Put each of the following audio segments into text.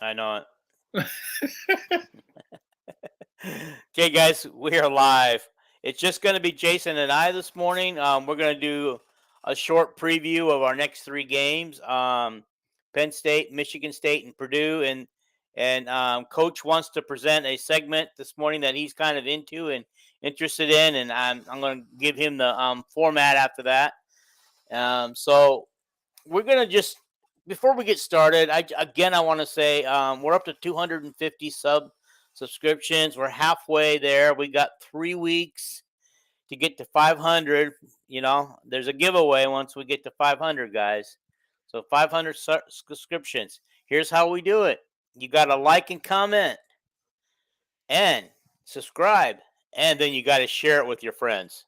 I know it. Okay, guys, we are live. It's just going to be Jason and I this morning. We're going to do a short preview of our next three games: Penn State, Michigan State, and Purdue. And Coach wants to present a segment this morning that he's kind of into and interested in, and I'm going to give him the format after that. So we're going to just before we get started, I want to say we're up to 250 subscriptions. We're halfway there. We got 3 weeks to get to 500. There's a giveaway once we get to 500, guys. So 500 subscriptions. Here's how we do it. You got to like and comment and subscribe, and then you got to share it with your friends.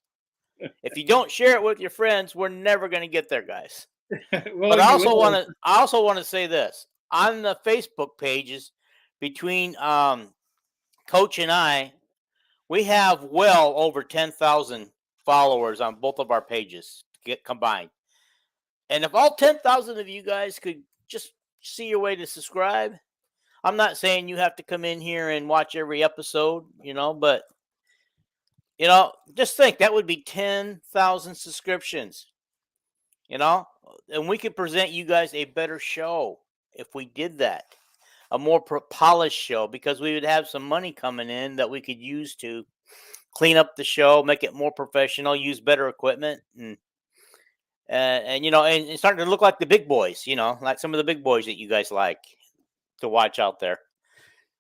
If you don't share it with your friends, we're never going to get there, guys. Well, But I also want to say this on the Facebook pages between Coach and I, we have well over 10,000 followers on both of our pages combined. And if all 10,000 of you guys could just see your way to subscribe, I'm not saying you have to come in here and watch every episode, but just think that would be 10,000 subscriptions. And we could present you guys a better show if we did that, a more polished show, because we would have some money coming in that we could use to clean up the show, make it more professional, use better equipment, and it's starting to look like the big boys, like some of the big boys that you guys like to watch out there.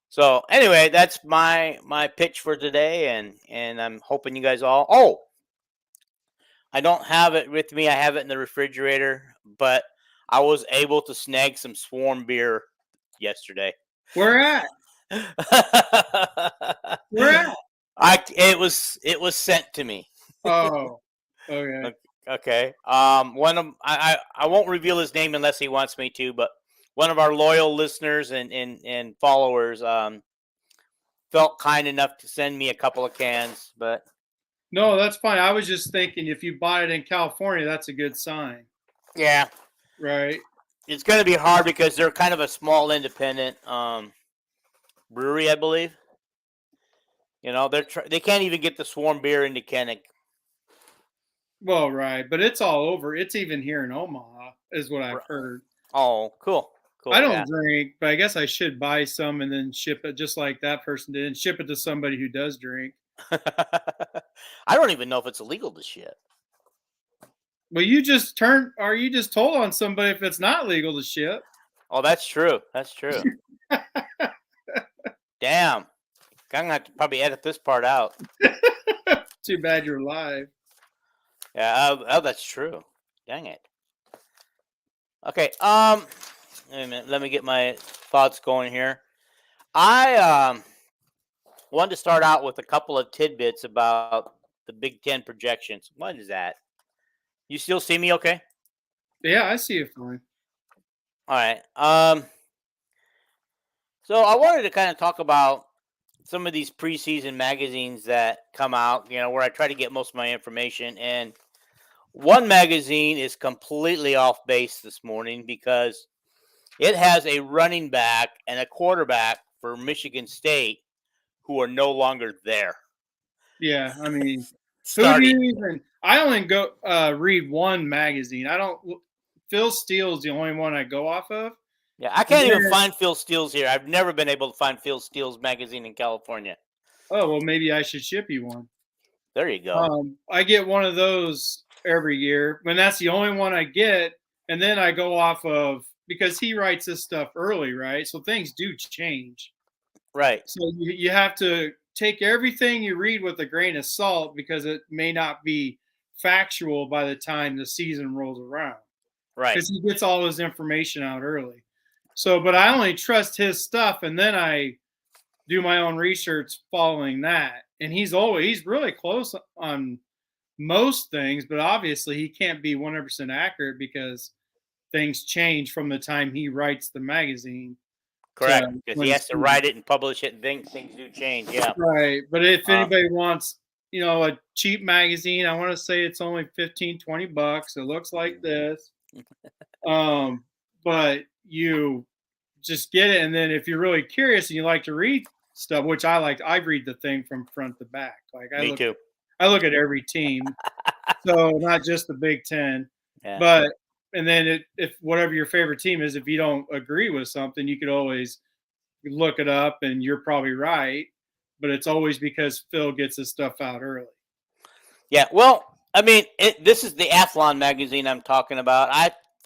So anyway, that's my pitch for today, and I'm hoping you guys all. Oh, I don't have it with me. I have it in the refrigerator, but I was able to snag some Swarm beer yesterday. Where at? Where at? It was sent to me. Oh, okay. Okay. One of I won't reveal his name unless he wants me to, but one of our loyal listeners and followers felt kind enough to send me a couple of cans, but. No, that's fine. I was just thinking if you bought it in California, that's a good sign. Yeah. Right. It's going to be hard because they're kind of a small independent brewery, I believe. They can't even get the Swarm beer into Kenneck. Well, right, but it's all over. It's even here in Omaha, is what I've heard. Oh, cool. I don't drink, but I guess I should buy some and then ship it just like that person did, and ship it to somebody who does drink. I don't even know if it's illegal to ship. Well, you just told on somebody if it's not legal to ship. Oh, that's true. That's true. Damn. I'm going to have to probably edit this part out. Too bad you're live. Yeah, that's true. Dang it. Okay, wait a minute. Let me get my thoughts going here. I wanted to start out with a couple of tidbits about the Big Ten projections. What is that? You still see me okay? Yeah, I see you fine. All right. So I wanted to kind of talk about some of these preseason magazines that come out, where I try to get most of my information. And one magazine is completely off base this morning because it has a running back and a quarterback for Michigan State who are no longer there. Yeah, I mean, who do you even? I only go read one magazine. I don't. Phil Steele's the only one I go off of. Yeah, I can't even find Phil Steele's here. I've never been able to find Phil Steele's magazine in California. Oh, well, maybe I should ship you one. There you go. I get one of those every year, and that's the only one I get. And then I go off of, because he writes this stuff early, right? So things do change. Right. So you have to take everything you read with a grain of salt because it may not be factual by the time the season rolls around. Right. Because he gets all his information out early. So, but I only trust his stuff, and then I do my own research following that. And he's really close on most things, but obviously he can't be 100% accurate because things change from the time he writes the magazine. Correct, because he has to write it and publish it, and things do change, yeah. Right, but if anybody wants, a cheap magazine, I want to say it's only $15-$20. It looks like this. But you just get it. And then if you're really curious and you like to read stuff, which I read the thing from front to back. Like Me too. I look at every team, so not just the Big Ten, Yeah. but and then if whatever your favorite team is, if you don't agree with something, you could always look it up, and you're probably right. But it's always because Phil gets his stuff out early. Yeah. Well, I mean, this is the Athlon magazine I'm talking about.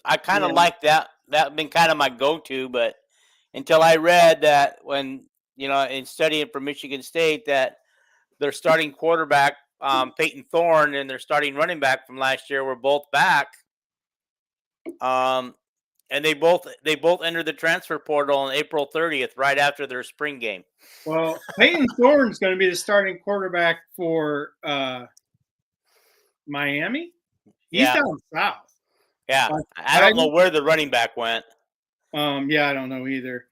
I kind of like that. That's been kind of my go-to, but until I read that when in studying for Michigan State that their starting quarterback Peyton Thorne and their starting running back from last year were both back. And they both entered the transfer portal on April 30th, right after their spring game. Well, Peyton Thorne's going to be the starting quarterback for Miami. He's down south. Yeah, I don't know where the running back went. Yeah, I don't know either.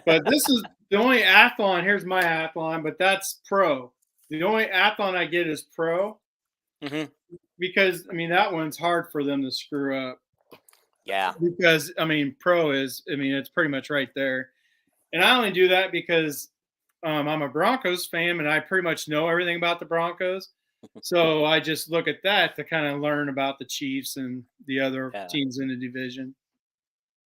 But this is the only athlon. Here's my athlon, but that's pro. The only athlon I get is pro. Mm-hmm. Because I mean that one's hard for them to screw up. Yeah. Because I mean pro is it's pretty much right there. And I only do that because I'm a Broncos fan and I pretty much know everything about the Broncos. So I just look at that to kind of learn about the Chiefs and the other teams in the division.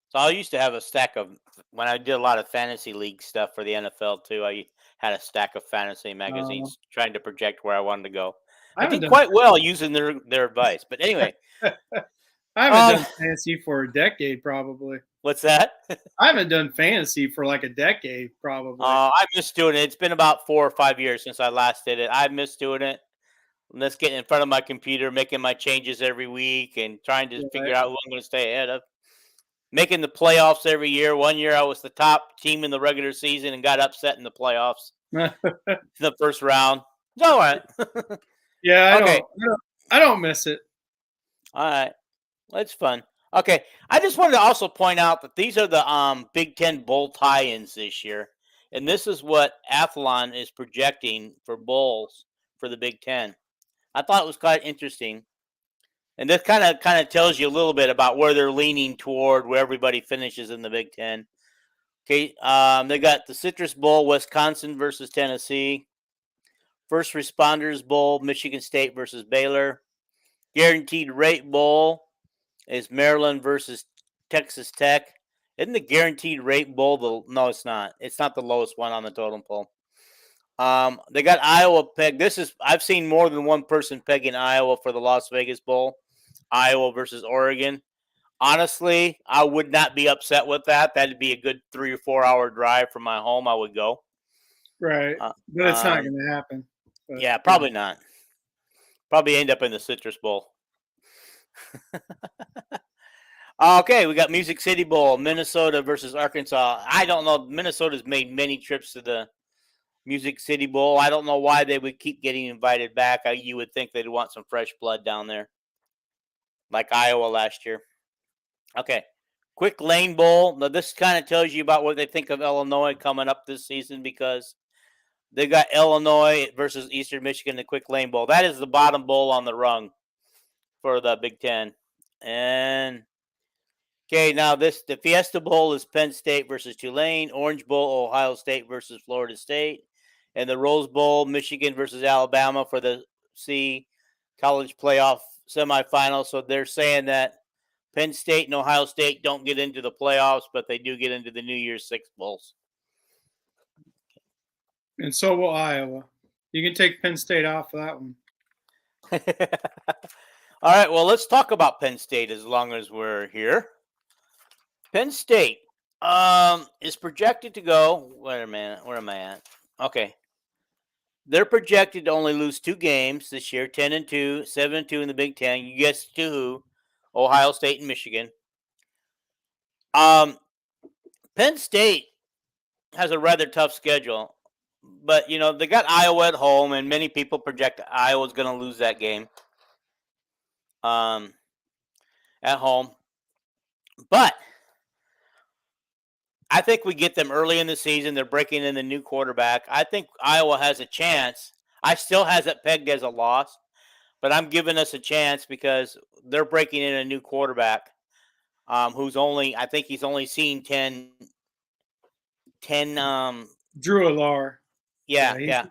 So I used to have a stack of, when I did a lot of fantasy league stuff for the NFL too, I had a stack of fantasy magazines trying to project where I wanted to go. I did quite well using their advice. But anyway. I haven't done fantasy for a decade, probably. What's that? I haven't done fantasy for like a decade, probably. I miss doing it. It's been about 4 or 5 years since I last did it. I miss doing it. Let's get in front of my computer, making my changes every week and trying to figure out who I'm going to stay ahead of. Making the playoffs every year. One year I was the top team in the regular season and got upset in the playoffs. The first round. It's all right. Yeah, I don't miss it. All right. Well, it's fun. Okay. I just wanted to also point out that these are the Big Ten bowl tie-ins this year. And this is what Athlon is projecting for bowls for the Big Ten. I thought it was quite interesting. And this kind of tells you a little bit about where they're leaning toward, where everybody finishes in the Big Ten. Okay, they got the Citrus Bowl, Wisconsin versus Tennessee. First Responders Bowl, Michigan State versus Baylor. Guaranteed Rate Bowl is Maryland versus Texas Tech. Isn't the Guaranteed Rate Bowl no, it's not. It's not the lowest one on the totem pole. They got Iowa pegged. I've seen more than one person pegging Iowa for the Las Vegas Bowl. Iowa versus Oregon. Honestly, I would not be upset with that. That'd be a good 3 or 4 hour drive from my home. I would go. Right, but it's not going to happen. But, yeah, probably not. Probably end up in the Citrus Bowl. Okay, we got Music City Bowl, Minnesota versus Arkansas. I don't know. Minnesota's made many trips to the Music City Bowl. I don't know why they would keep getting invited back. You would think they'd want some fresh blood down there, like Iowa last year. Okay, Quick Lane Bowl. Now, this kind of tells you about what they think of Illinois coming up this season because they got Illinois versus Eastern Michigan, the Quick Lane Bowl. That is the bottom bowl on the rung for the Big Ten. And okay, now the Fiesta Bowl is Penn State versus Tulane, Orange Bowl, Ohio State versus Florida State, and the Rose Bowl, Michigan versus Alabama for the college playoff semifinal. So they're saying that Penn State and Ohio State don't get into the playoffs, but they do get into the New Year's Six bowls. And so will Iowa. You can take Penn State off of that one. All right, well, let's talk about Penn State as long as we're here. Penn State is projected to go. Wait a minute. Where am I at? Okay. They're projected to only lose 2 games this year, 10-2, 7-2 in the Big Ten. You guess to who? Ohio State and Michigan. Penn State has a rather tough schedule. But, they got Iowa at home, and many people project Iowa's going to lose that game at home. But I think we get them early in the season. They're breaking in the new quarterback. I think Iowa has a chance. I still has it pegged as a loss, but I'm giving us a chance because they're breaking in a new quarterback who's only, I think he's only seen 10 10. Drew Alar. Yeah.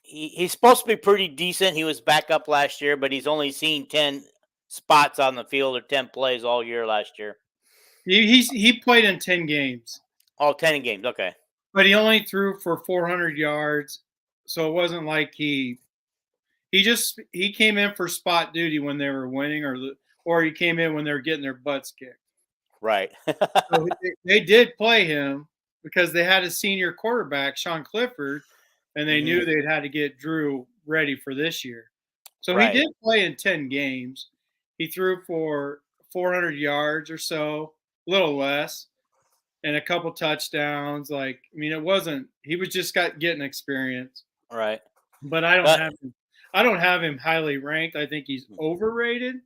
He's supposed to be pretty decent. He was back up last year, but he's only seen 10 spots on the field or 10 plays all year last year. He played in 10 games. Oh, 10 games. Okay. But he only threw for 400 yards. So it wasn't like he came in for spot duty when they were winning, or he came in when they were getting their butts kicked. Right. So they did play him because they had a senior quarterback, Sean Clifford, and they knew they'd had to get Drew ready for this year. So he did play in 10 games. He threw for 400 yards or so, a little less, and a couple touchdowns. It wasn't. He was just getting experience. Right. But I don't have him highly ranked. I think he's overrated.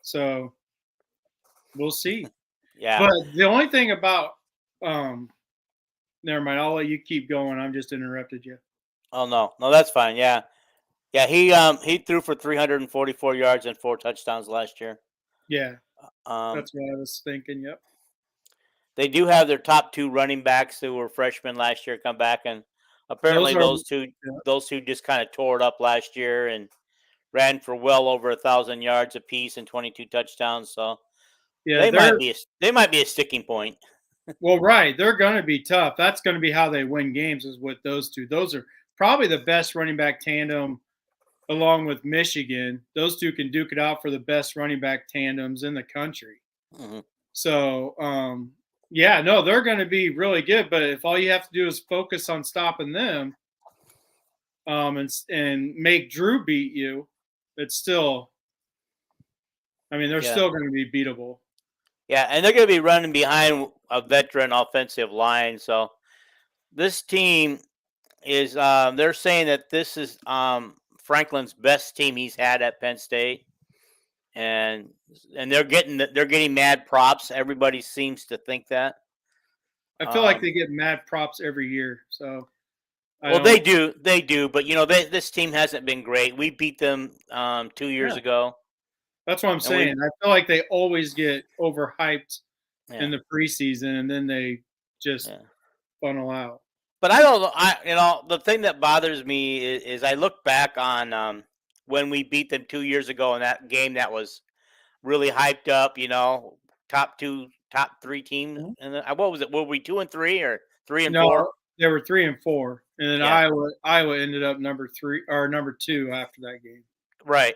So we'll see. Yeah. But the only thing about never mind. I'll let you keep going. I'm just interrupted you. Oh no, that's fine. Yeah. He threw for 344 yards and 4 touchdowns last year. Yeah. That's what I was thinking. Yep. They do have their top 2 running backs who were freshmen last year come back, and apparently those two just kind of tore it up last year and ran for well over 1,000 yards apiece and 22 touchdowns. So yeah, they might be a sticking point. Well, right, they're going to be tough. That's going to be how they win games, is with those two. Those are probably the best running back tandem, along with Michigan. Those two can duke it out for the best running back tandems in the country. Mm-hmm. So, they're going to be really good. But if all you have to do is focus on stopping them, and make Drew beat you, it's still. They're still going to be beatable. Yeah, and they're going to be running behind a veteran offensive line. So this team is. They're saying that this is Franklin's best team he's had at Penn State, and they're getting mad props. Everybody seems to think that. I feel like they get mad props every year. So, they do. But this team hasn't been great. We beat them 2 years ago. That's what I'm saying. I feel like they always get overhyped in the preseason, and then they just funnel out. But I don't know. The thing that bothers me is I look back on when we beat them 2 years ago in that game that was really hyped up. Top 3 teams. And what was it? Were we 2 and 3 or 3 and 4? They were 3 and 4, and then Iowa ended up number 3 or number 2 after that game. Right.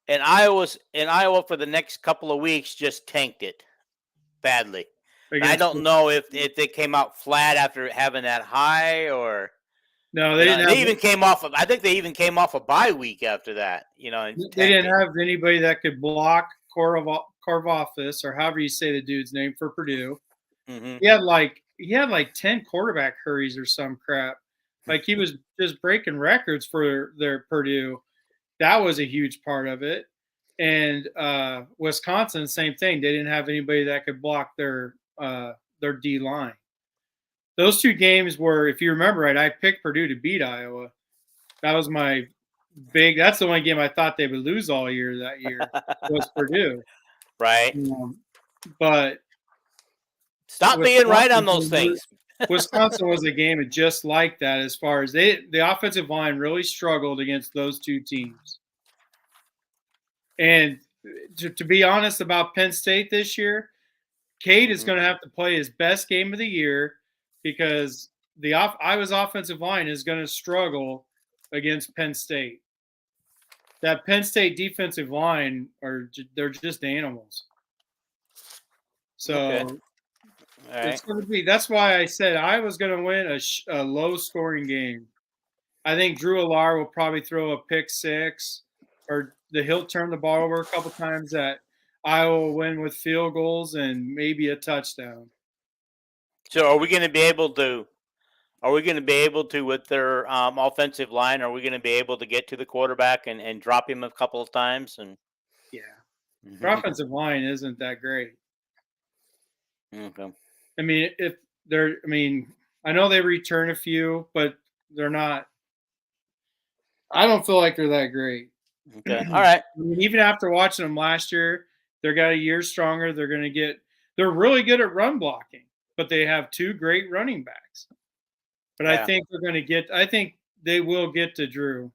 And Iowa for the next couple of weeks just tanked it badly. I don't know if they came out flat after having that high, or no, they didn't. They even came off. I think they even came off a bye week after that. They didn't have anybody that could block Corvofis, or however you say the dude's name, for Purdue. Mm-hmm. He had like 10 quarterback hurries or some crap. Like, he was just breaking records for their Purdue. That was a huge part of it. And Wisconsin, same thing. They didn't have anybody that could block their D line. Those 2 games were, if you remember right, I picked Purdue to beat Iowa. That was that's the only game I thought they would lose all year that year, was Purdue. Right. But stop being right on those things. Wisconsin was a game just like that, as far as the offensive line really struggled against those 2 teams. And to be honest about Penn State this year, Cade is going to have to play his best game of the year, because Iowa's offensive line is going to struggle against Penn State. That Penn State defensive line they're just animals. So it's going to be. That's why I said Iowa's going to win a low-scoring game. I think Drew Alar will probably throw a pick 6, or he'll turn the ball over a couple times. That Iowa will win with field goals and maybe a touchdown. So, are we going to be able to? With their offensive line, are we going to be able to get to the quarterback and drop him a couple of times? And their offensive line isn't that great. Okay. I know they return a few, but they're not. I don't feel like they're that great. Okay. All right. Even after watching them last year, they got a year stronger. They're really good at run blocking, but they have 2 great running backs. But I think they're going to get. I think they will get to Drew.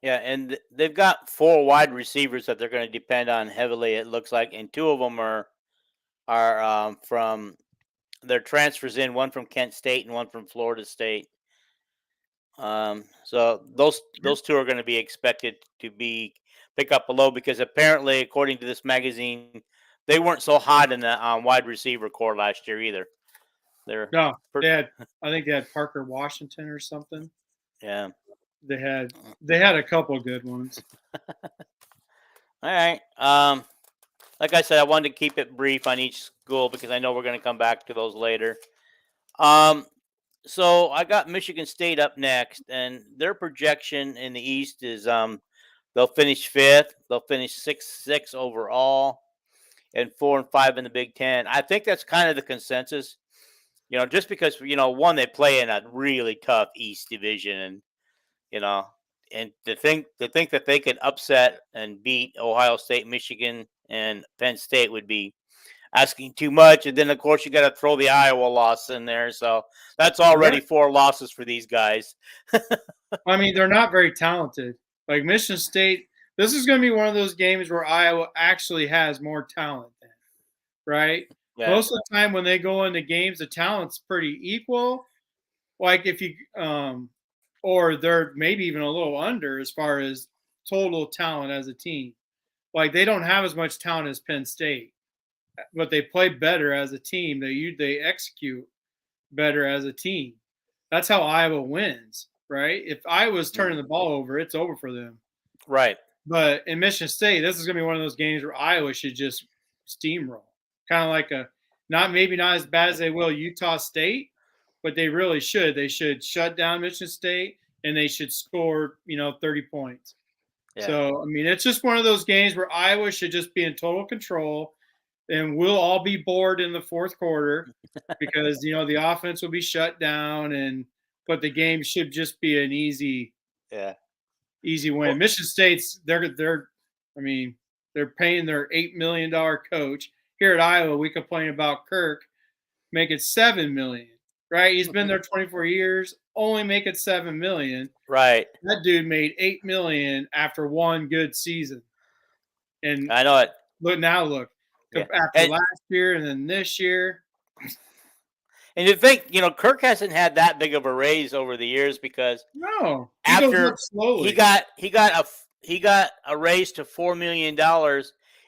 Yeah, and they've got 4 wide receivers that they're going to depend on heavily. It looks like, and 2 of them are from their transfers in. One from Kent State and one from Florida State. So those 2 are going to be expected to pick up below because apparently, according to this magazine, they weren't so hot in the wide receiver core last year either. No, they had. I think they had Parker Washington or something. Yeah, they had a couple of good ones. All right. Like I said, I wanted to keep it brief on each school because I know we're going to come back to those later. So I got Michigan State up next, and their projection in the East is they'll finish 5th. They'll finish 6-6 overall, and 4-5 in the Big Ten. I think that's kind of the consensus. Just because one, they play in a really tough East division, and and to think that they could upset and beat Ohio State, Michigan, and Penn State would be asking too much. And then, of course, you got to throw the Iowa loss in there. So that's already 4 losses for these guys. I mean, they're not very talented. Like Michigan State, this is going to be one of those games where Iowa actually has more talent than, right? Yeah. Most of the time when they go into games, the talent's pretty equal. Like if you or they're maybe even a little under as far as total talent as a team. Like they don't have as much talent as Penn State, but they play better as a team. They execute better as a team. That's how Iowa wins, right? If Iowa's turning the ball over, it's over for them. Right. But in Michigan State, this is going to be one of those games where Iowa should just steamroll. Kind of like not as bad as they will Utah State, but they really should. They should shut down Michigan State, and they should score, 30 points. Yeah. So, I mean, it's just one of those games where Iowa should just be in total control, and we'll all be bored in the fourth quarter because, the offense will be shut down, but the game should just be an easy win. Well, Michigan State's, they're paying their $8 million coach. Here at Iowa, we complain about Kirk making $7 million. Right, he's been there 24 years, only making $7 million. Right, that dude made $8 million after one good season. And I know it. Look after last year and then this year. And you think Kirk hasn't had that big of a raise over the years because after he got a raise to $4 million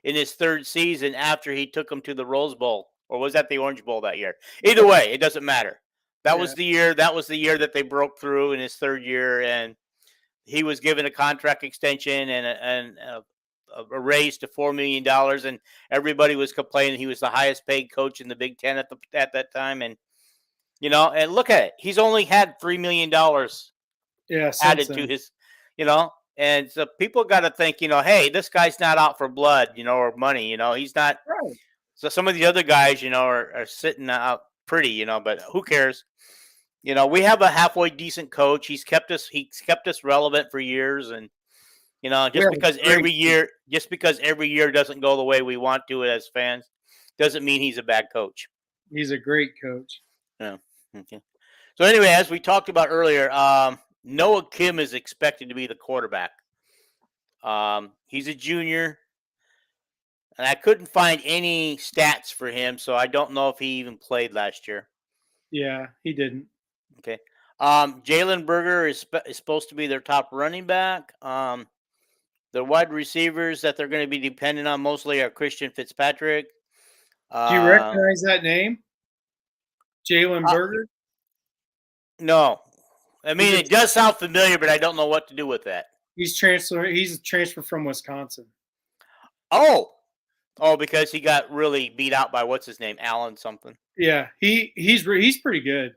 in his 3rd season after he took him to the Rose Bowl, or was that the Orange Bowl that year? Either way, it doesn't matter. That was the year. That was the year that they broke through in his 3rd year, and he was given a contract extension and a raise to $4 million. And everybody was complaining he was the highest paid coach in the Big Ten at that time. And and look at it, he's only had $3 million added to his, and so people got to think, hey, this guy's not out for blood, or money, he's not. Right. So some of the other guys, are sitting out pretty, but who cares? We have a halfway decent coach. He's kept us relevant for years, and just because every year doesn't go the way we want to as fans, doesn't mean he's a bad coach. He's a great coach. Yeah. Okay. So anyway, as we talked about earlier, Noah Kim is expected to be the quarterback. He's a junior, and I couldn't find any stats for him, so I don't know if he even played last year. Yeah, he didn't. Okay. Jalen Berger is supposed to be their top running back. The wide receivers that they're going to be dependent on mostly are Christian Fitzpatrick. Do you recognize that name? Jalen Berger? No. I mean, it does sound familiar, but I don't know what to do with that. He's transferred from Wisconsin. Oh, because he got really beat out by what's his name, Allen something. Yeah, he's pretty good.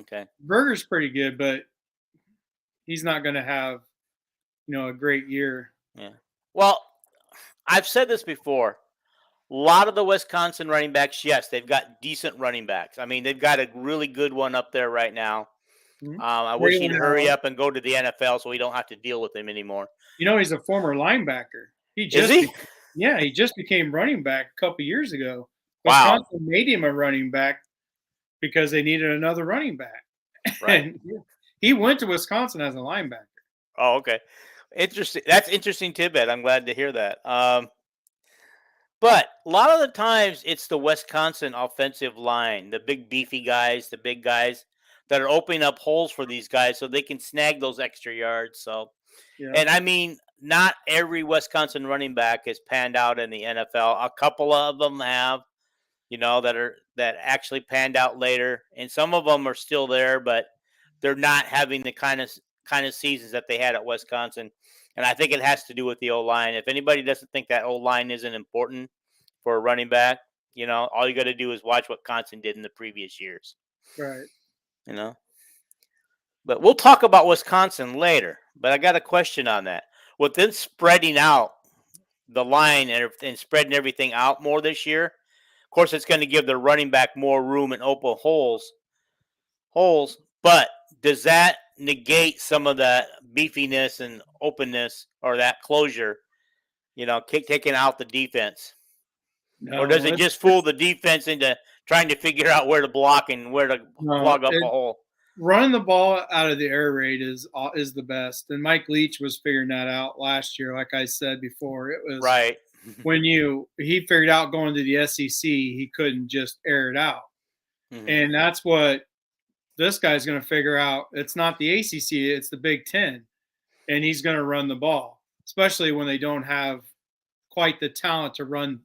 Okay. Berger's pretty good, but he's not going to have, a great year. Yeah. Well, I've said this before. A lot of the Wisconsin running backs, yes, they've got decent running backs. I mean, they've got a really good one up there right now. Mm-hmm. I wish he'd hurry up and go to the NFL so we don't have to deal with him anymore. He's a former linebacker. Is he? Yeah, he just became running back a couple years ago. Wow. Wisconsin made him a running back because they needed another running back. Right. And he went to Wisconsin as a linebacker. Oh, okay. Interesting. That's interesting tidbit. I'm glad to hear that. But a lot of the times it's the Wisconsin offensive line, the big beefy guys, the big guys that are opening up holes for these guys so they can snag those extra yards. So, Yeah, and I mean, not every Wisconsin running back has panned out in the NFL. A couple of them have, that actually panned out later, and some of them are still there, but they're not having the kind of seasons that they had at Wisconsin. And I think it has to do with the O line. If anybody doesn't think that O line isn't important for a running back, all you got to do is watch what Wisconsin did in the previous years. right. You know, but we'll talk about Wisconsin later. But I got a question on that. With them spreading out the line and spreading everything out more this year, of course, it's going to give the running back more room and open holes. But does that negate some of that beefiness and openness or that closure? Taking out the defense, or does No, it just fool the defense into trying to figure out where to block and where to no. clog up a hole? Running the ball out of the air raid is the best, and Mike Leach was figuring that out last year. Like I said before, it was Right. when he figured out going to the SEC, he couldn't just air it out, Mhm. and that's what this guy's going to figure out. It's not the ACC, it's the Big Ten, and he's going to run the ball, especially when they don't have quite the talent to run,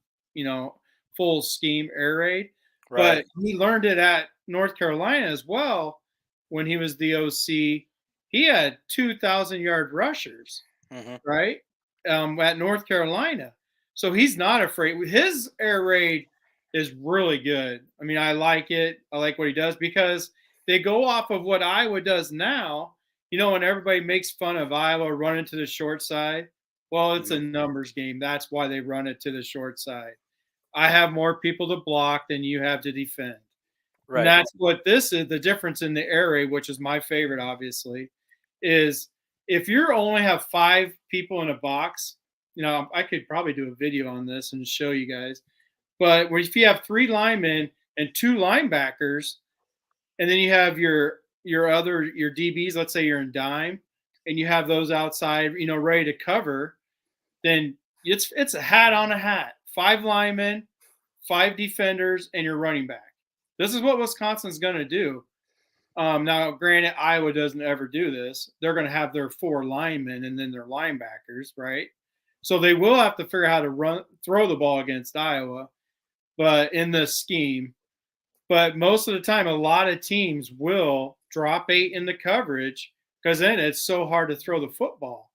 full scheme air raid. Right. But he learned it at North Carolina as well when he was the OC. He had 2,000-yard rushers, Mhm. right? At North Carolina. So he's not afraid. His air raid is really good. I mean, I like it. I like what he does because they go off of what Iowa does now. When everybody makes fun of Iowa running to the short side, well, it's a Mhm. numbers game. That's why they run it to the short side. I have more people to block than you have to defend. And Right. that's what this is. The difference in the air raid, which is my favorite, obviously, is if you only have 5 people in a box, I could probably do a video on this and show you guys. But if you have 3 linemen and 2 linebackers, and then you have your DBs, let's say you're in dime, and you have those outside, ready to cover, then it's a hat on a hat. 5 linemen, 5 defenders, and your running back. This is what Wisconsin's going to do. Now, granted, Iowa doesn't ever do this. They're going to have their 4 linemen and then their linebackers, right? So they will have to figure out how to throw the ball against Iowa, but in this scheme. But most of the time, a lot of teams will drop 8 in the coverage because then it's so hard to throw the football.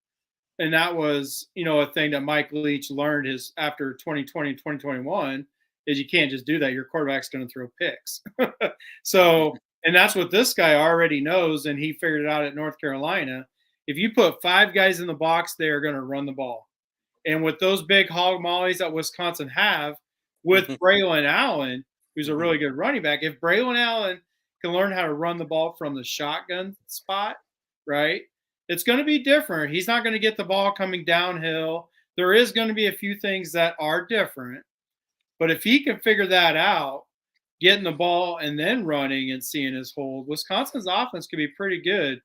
And that was, a thing that Mike Leach learned after 2020, 2021, is you can't just do that. Your quarterback's going to throw picks. So, and that's what this guy already knows, and he figured it out at North Carolina. If you put 5 guys in the box, they are going to run the ball. And with those big hog mollies that Wisconsin have, with Braylon Allen, who's a really good running back, if Braylon Allen can learn how to run the ball from the shotgun spot, right, it's going to be different. He's not going to get the ball coming downhill. There is going to be a few things that are different. But if he can figure that out, getting the ball and then running and seeing his hold, Wisconsin's offense could be pretty good.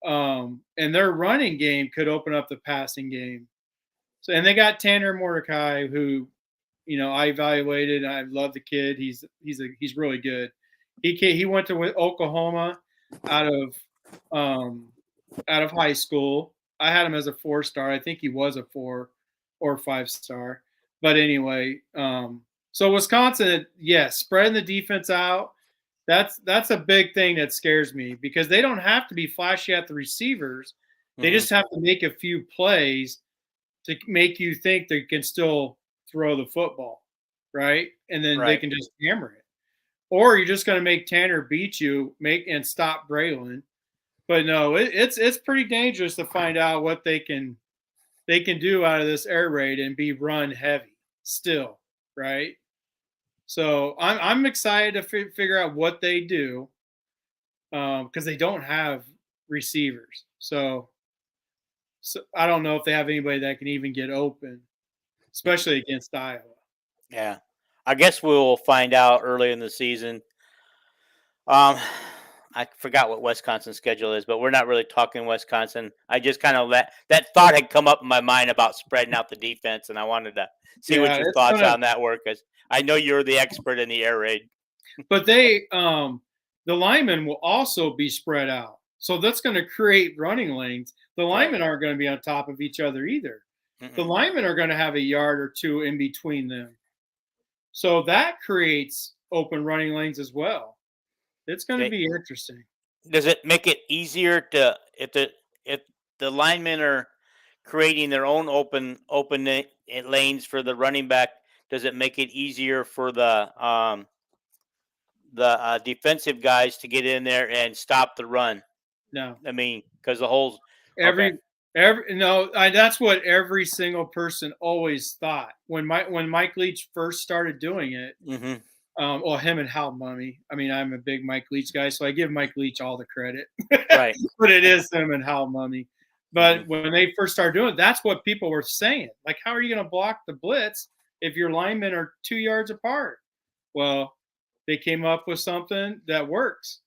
And their running game could open up the passing game. So, and they got Tanner Mordecai, who, I evaluated. I love the kid. He's really good. He went to Oklahoma out of high school. I had him as a 4-star. I think he was a 4 or 5-star. But anyway, so Wisconsin, yes, spreading the defense out. That's a big thing that scares me because they don't have to be flashy at the receivers. They just have to make a few plays to make you think they can still throw the football, right? And then they Right. can just hammer it. Or you're just going to make Tanner beat you, and stop Braylon. But no, it's pretty dangerous to find out what they can do out of this air raid and be run heavy still, right? So I'm excited to figure out what they do because they don't have receivers. So I don't know if they have anybody that can even get open, especially against Iowa. Yeah. I guess we'll find out early in the season. Um, I forgot what Wisconsin's schedule is, but we're not really talking Wisconsin. I just kind of that thought had come up in my mind about spreading out the defense, and I wanted to see what Yeah, your it's thoughts gonna. on that were, because I know you're the expert in the air raid. But the linemen will also be spread out, so that's going to create running lanes. The Right. linemen aren't going to be on top of each other either. The Mm-mm. linemen are going to have a yard or two in between them, so that creates open running lanes as well. It's going to Okay. be interesting. Does it make it easier to if the linemen are creating their own lanes for the running back? Does it make it easier for the defensive guys to get in there and stop the run? No, I mean, because the holes. Okay. every no, that's what every single person always thought when Mike Leach first started doing it. Hmm. Well, him and Hal Mummy. I mean, I'm a big Mike Leach guy, so I give Mike Leach all the credit. Right. But it is him and Hal Mummy. Hmm. But when they first started doing it, that's what people were saying. Like, how are you going to block the blitz if your linemen are 2 yards apart? Well, they came up with something that works,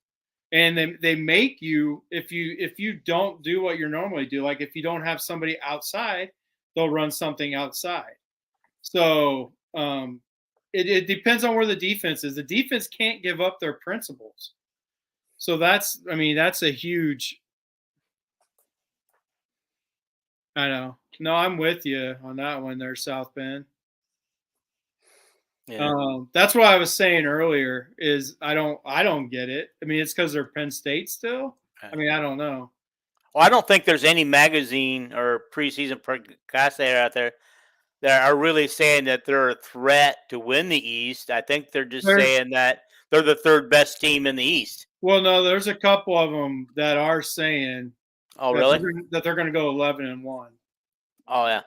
and they make you if you don't do what you normally do, like if you don't have somebody outside, they'll run something outside. So it depends on where the defense is. The defense can't give up their principles. So I mean, that's a huge. I know. No, I'm with you on that one there, South Bend. Yeah. That's what I was saying earlier. Is I don't get it. I mean, it's because they're Penn State still. I Right. mean, I don't know. Well, I don't think there's any magazine or preseason podcast out there that are really saying that they're a threat to win the East. I think they're just There's saying that they're the third best team in the East. well, no, there's a couple of them that are saying Oh, that really? they're going to go 11-1. Oh, yeah.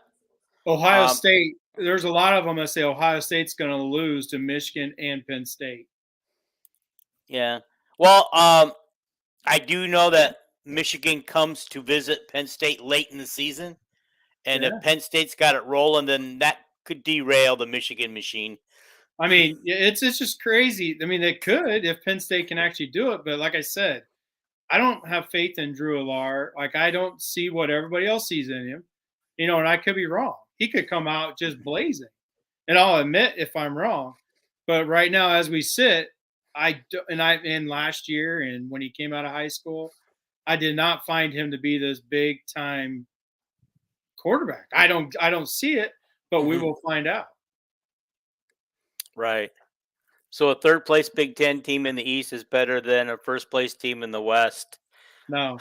Ohio Um, State. There's a lot of them that say Ohio State's going to lose to Michigan and Penn State. yeah. Well, I do know that Michigan comes to visit Penn State late in the season, and if Yeah. Penn State's got it rolling, then that could derail the Michigan machine. I mean, it's just crazy. I mean, they could if Penn State can actually do it, but like I said, I don't have faith in Drew Alar. Like I don't see what everybody else sees in him. And I could be wrong. He could come out just blazing. And I'll admit if I'm wrong. But right now as we sit, in last year and when he came out of high school, I did not find him to be this big time quarterback. I don't see it, but we Mhm. will find out. Right. So a third place Big Ten team in the East is better than a first place team in the West. No.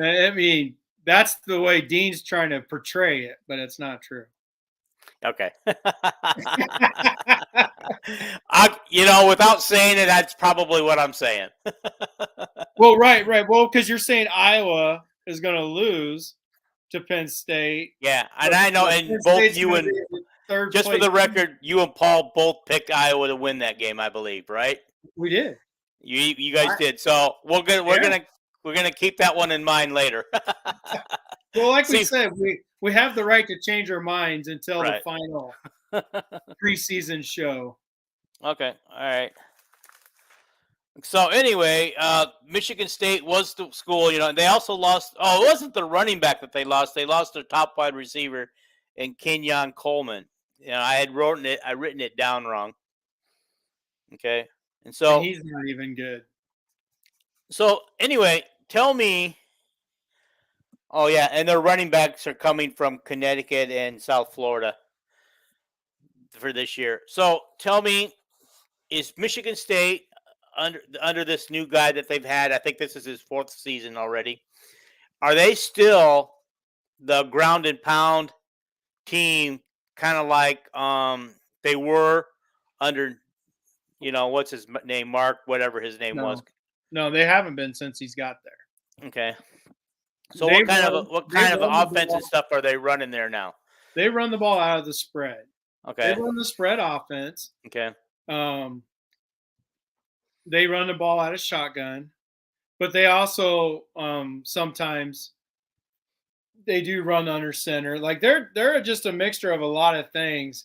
I mean, that's the way Dean's trying to portray it, but it's not true. Okay. Without saying it, that's probably what I'm saying. Well, right. Well, because you're saying Iowa is going to lose to Penn State, Yeah, and but, I know, but and Penn both State's you going to be and in third just for place. the record, you and Paul both picked Iowa to win that game, I believe, right? We did. You guys I, did. So yeah. we're gonna keep that one in mind later. Well, like we See, said, we have the right to change our minds until the right? final preseason show. Okay, all right. So anyway, Michigan State was the school. They also lost. Oh, it wasn't the running back that they lost. They lost their top wide receiver in Kenyon Coleman. I had written it down wrong. Okay, and And so he's not even good. so anyway, tell me. Oh yeah, and their running backs are coming from Connecticut and South Florida for this year. So tell me, is Michigan State under this new guy that they've had? I think this is his fourth season already. Are they still the ground and pound team, kind of like they were under what's his name, Mark, whatever his name was? No, they haven't been since he's got there. Okay. So what kind of They run the offense and ball. stuff are they running there now? They run the ball out of the spread. They Okay. run the spread offense. Okay. Um, they run the ball out of shotgun, but they also sometimes they do run under center. Like they're just a mixture of a lot of things.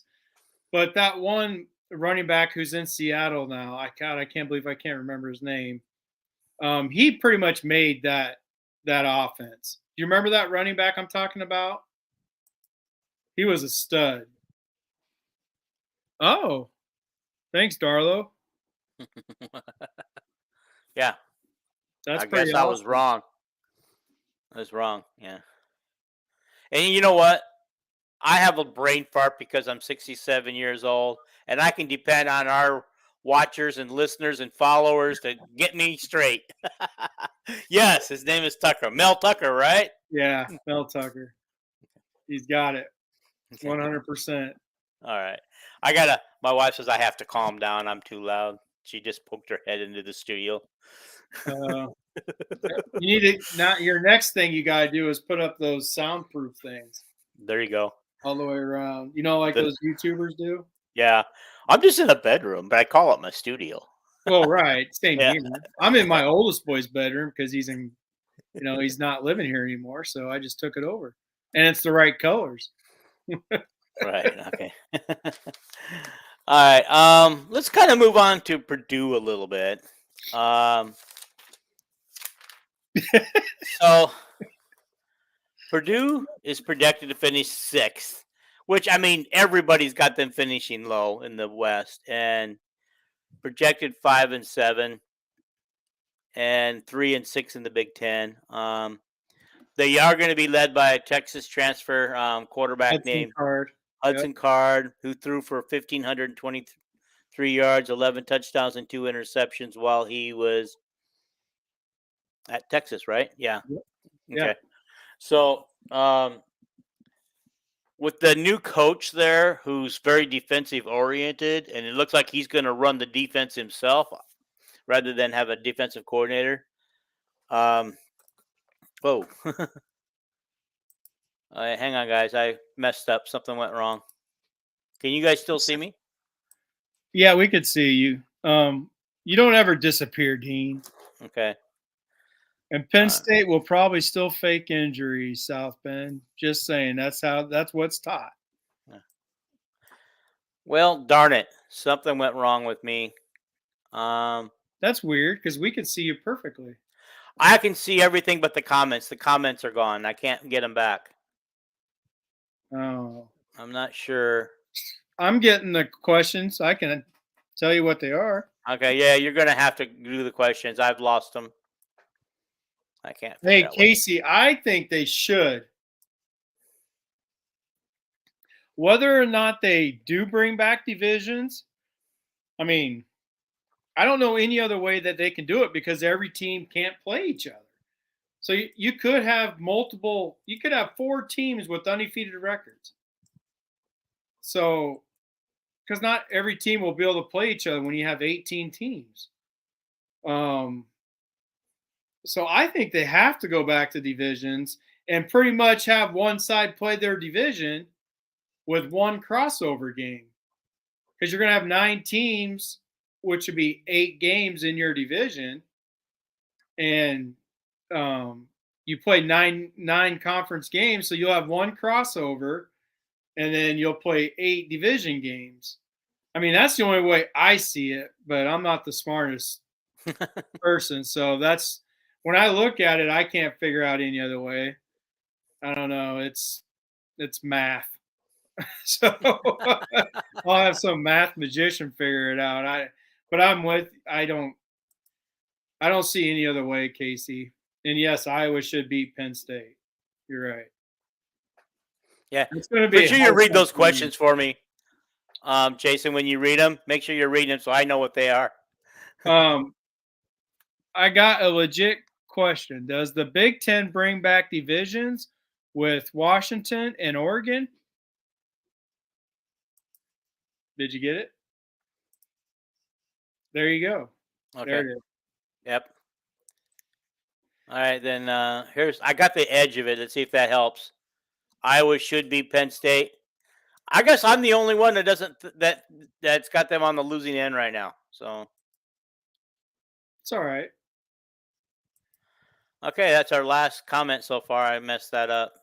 But that one running back who's in Seattle now. I can't believe I can't remember his name. He pretty much made that offense. Do you remember that running back I'm talking about? He was a stud. Oh, thanks, Darlo. Yeah, That's I pretty guess I was awesome. wrong. I was wrong. Yeah. And you know what? I have a brain fart because I'm 67 years old, and I can depend on our watchers and listeners and followers to get me straight. Yes, his name is Tucker. Mel Tucker, right? Yeah, Mel Tucker. He's got it. Okay. 100%. All right. My wife says I have to calm down. I'm too loud. She just poked her head into the studio. Uh, you need to not your next thing you gotta do is put up those soundproof things There you go. all the way around. You know, like The- those YouTubers do. yeah. I'm just in a bedroom, but I call it my studio. Well, right, same Yeah. here. I'm in my oldest boy's bedroom because he's in, he's not living here anymore. So I just took it over, and it's the right colors. Right. Okay. All right. Let's kind of move on to Purdue a little bit. So Purdue is projected to finish sixth, which I mean everybody's got them finishing low in the West, and projected 5-7, and 3-6 in the Big Ten. They are going to be led by a Texas transfer quarterback Hudson named Card. Yep. Hudson Card, who threw for 1,523 yards, 11 touchdowns, and 2 interceptions while he was at Texas, right? Yeah. Yep. Okay. Yeah. So, with the new coach there, who's very defensive oriented, and it looks like he's going to run the defense himself rather than have a defensive coordinator. Whoa. Hang on, guys. I messed up. Something went wrong. Can you guys still see me? Yeah, we could see you. You don't ever disappear, Dean. Okay. And Penn State will probably still fake injuries, South Bend. Just saying, that's what's taught. Well, darn it. Something went wrong with me. That's weird because we could see you perfectly. I can see everything but the comments. The comments are gone. I can't get them back. Oh. I'm not sure. I'm getting the questions. I can tell you what they are. Okay, yeah, you're going to have to do the questions. I've lost them. I can't. Hey, Casey, I think they should. Whether or not they do bring back divisions, I mean, I don't know any other way that they can do it because every team can't play each other. So you could have you could have 4 teams with undefeated records. So, because not every team will be able to play each other when you have 18 teams. So I think they have to go back to divisions and pretty much have one side play their division with one crossover game. Because you're going to have 9 teams, which would be 8 games in your division. And you play nine conference games, so you'll have one crossover, and then you'll play 8 division games. I mean, that's the only way I see it, but I'm not the smartest person. So that's when I look at it, I can't figure out any other way. I don't know. It's math. So I'll have some math magician figure it out. I don't see any other way, Casey. And yes, Iowa should beat Penn State. You're right. Yeah. It's going to be. Make sure you read those questions for me, Jason. When you read them, make sure you're reading them so I know what they are. I got a legit question. Does the Big Ten bring back divisions with Washington and Oregon? Did you get it? There you go. Okay. There it is. Yep. All right, then I got the edge of it. Let's see if that helps. Iowa should beat Penn State. I guess I'm the only one that doesn't that's got them on the losing end right now. So It's all right. okay, that's our last comment so far. I messed that up.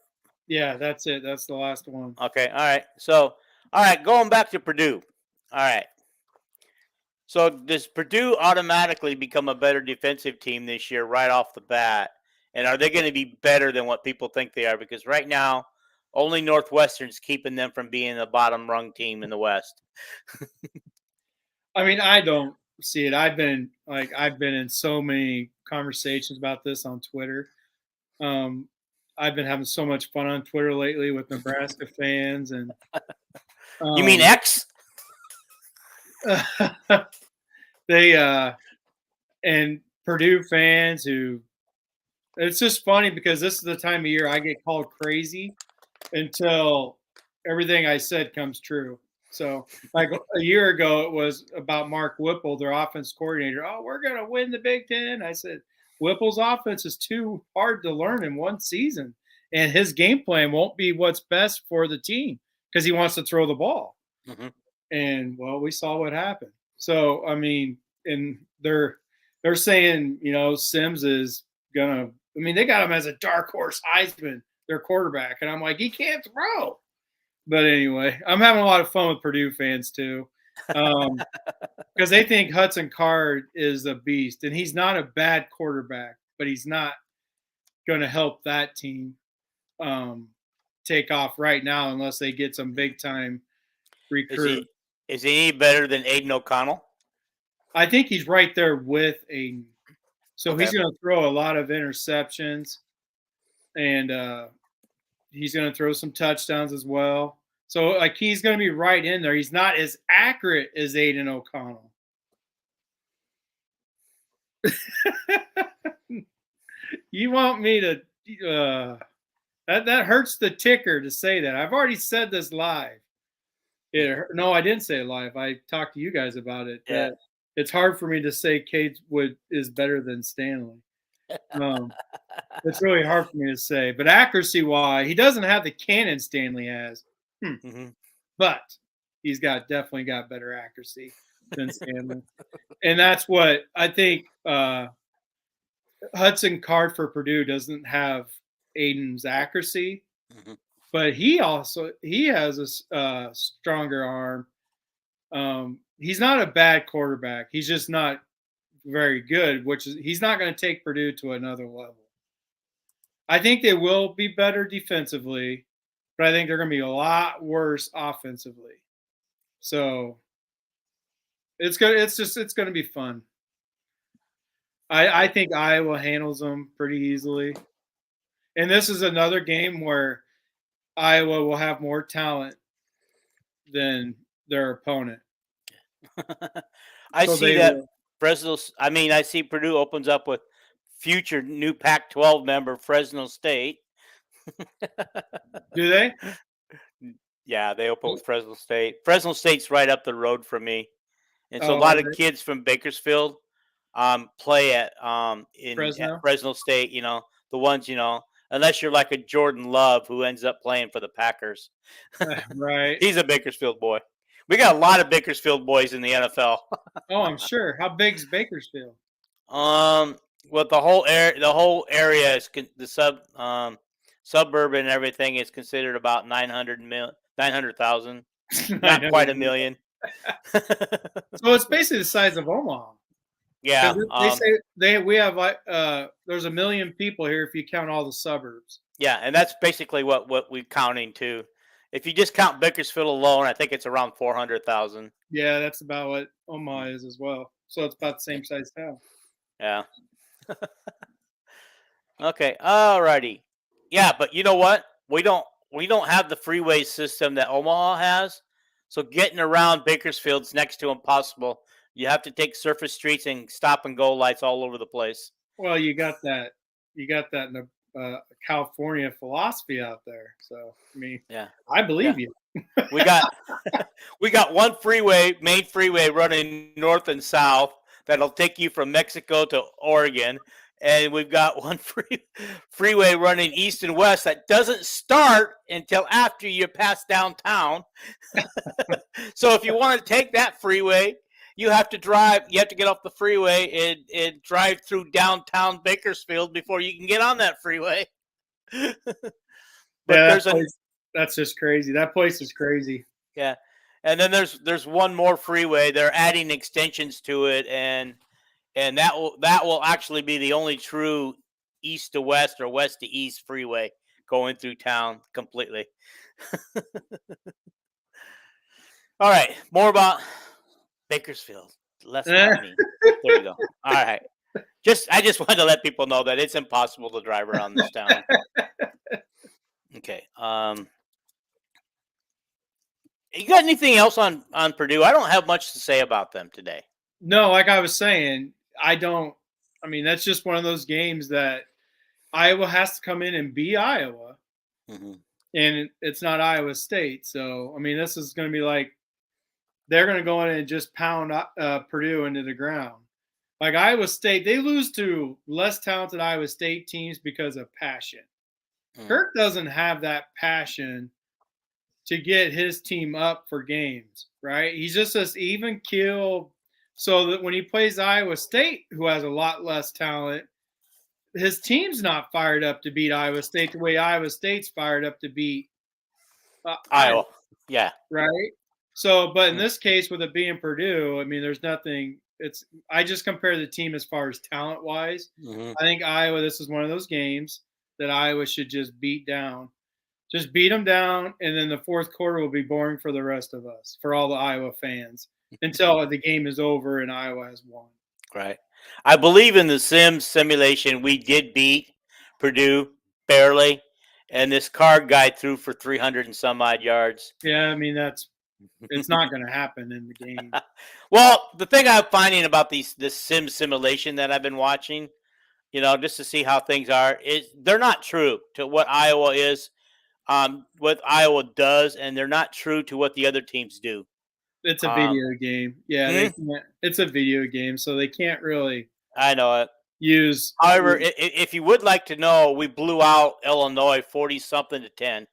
Yeah, that's it. That's the last one. Okay, all right. So all right, going back to Purdue. All right. So does Purdue automatically become a better defensive team this year right off the bat? And are they going to be better than what people think they are? Because right now, only Northwestern's keeping them from being a bottom rung team in the West. I mean, I don't see it. I've been in so many conversations about this on Twitter. I've been having so much fun on Twitter lately with Nebraska fans and You mean X? they and Purdue fans who it's just funny because this is the time of year I get called crazy until everything I said comes true. So, like a year ago, it was about Mark Whipple, their offense coordinator. Oh, we're going to win the Big Ten. I said, Whipple's offense is too hard to learn in one season, and his game plan won't be what's best for the team because he wants to throw the ball. Mm-hmm. And well, we saw what happened. So, I mean, and they're saying, Sims is gonna. I mean, they got him as a dark horse Heisman, their quarterback, and I'm like, he can't throw. But anyway, I'm having a lot of fun with Purdue fans too, because they think Hudson Card is a beast, and he's not a bad quarterback, but he's not going to help that team take off right now unless they get some big time recruit. Is he any better than Aiden O'Connell? I think he's right there with Aiden. So okay. He's going to throw a lot of interceptions, and he's going to throw some touchdowns as well. So, like, he's going to be right in there. He's not as accurate as Aiden O'Connell. You want me to that hurts the ticker to say that. I've already said this live. No, I didn't say it live. I talked to you guys about it. Yeah. It's hard for me to say Cade is better than Stanley. It's really hard for me to say. But accuracy-wise, he doesn't have the cannon Stanley has. Mm-hmm. But he's definitely got better accuracy than Stanley. And that's what I think Hudson Card for Purdue doesn't have Aiden's accuracy. Mm-hmm. But he has a stronger arm. He's not a bad quarterback. He's just not very good, he's not going to take Purdue to another level. I think they will be better defensively, but I think they're going to be a lot worse offensively. So it's going to be fun. I think Iowa handles them pretty easily. And this is another game where Iowa will have more talent than their opponent. I see Purdue opens up with future new Pac-12 member Fresno State. Do they? Yeah, they open with Fresno State. Fresno State's right up the road from me. And so a lot of kids from Bakersfield play at Fresno State, the ones, unless you're like a Jordan Love who ends up playing for the Packers. Right. He's a Bakersfield boy. We got a lot of Bakersfield boys in the NFL. Oh, I'm sure. How big is Bakersfield? Well, the whole area is the suburban and everything is considered about 900,000. Not quite a million. So it's basically the size of Omaha. Yeah. They say we have there's 1 million people here if you count all the suburbs. Yeah, and that's basically what we're counting too. If you just count Bakersfield alone, I think it's around 400,000. Yeah, that's about what Omaha is as well. So it's about the same size town. Yeah. Okay. All righty. Yeah, but you know what? We don't have the freeway system that Omaha has. So getting around Bakersfield's next to impossible. You have to take surface streets and stop and go lights all over the place. Well, you got that in the California philosophy out there. So, I mean, yeah, I believe you. we got one main freeway running north and south that'll take you from Mexico to Oregon. And we've got one freeway running east and west that doesn't start until after you pass downtown. So if you want to take that freeway, you have to get off the freeway and drive through downtown Bakersfield before you can get on that freeway. That's just crazy. That place is crazy. Yeah. And then there's one more freeway. They're adding extensions to it, and that will actually be the only true east to west or west to east freeway going through town completely. All right, more about Bakersfield, less about me. There we go. All right, I just wanted to let people know that it's impossible to drive around this town. Okay. You got anything else on Purdue? I don't have much to say about them today. No, like I was saying, I don't. I mean, that's just one of those games that Iowa has to come in and beat Iowa, and it's not Iowa State. So, I mean, this is going to be like they're going to go in and just pound Purdue into the ground. Like Iowa State, they lose to less talented Iowa State teams because of passion. Kirk doesn't have that passion to get his team up for games, right? He's just this even keel. So that when he plays Iowa State, who has a lot less talent, his team's not fired up to beat Iowa State the way Iowa State's fired up to beat Iowa. Yeah. Right? So, but in this case, with it being Purdue, I mean, there's nothing. I just compare the team as far as talent wise. I think Iowa, this is one of those games that Iowa should just beat down. Just beat them down, and then the fourth quarter will be boring for the rest of us, for all the Iowa fans, until the game is over and Iowa has won. Right. I believe in the simulation, we did beat Purdue barely, and this card guy threw for 300 and some odd yards. Yeah, I mean, it's not going to happen in the game. Well, the thing I'm finding about this simulation that I've been watching, just to see how things are, is they're not true to what Iowa is. What Iowa does, and they're not true to what the other teams do. It's a video game. Yeah, they can't, it's a video game, so they can't really. I know it. Use. However, if you would like to know, we blew out Illinois 40-something to 10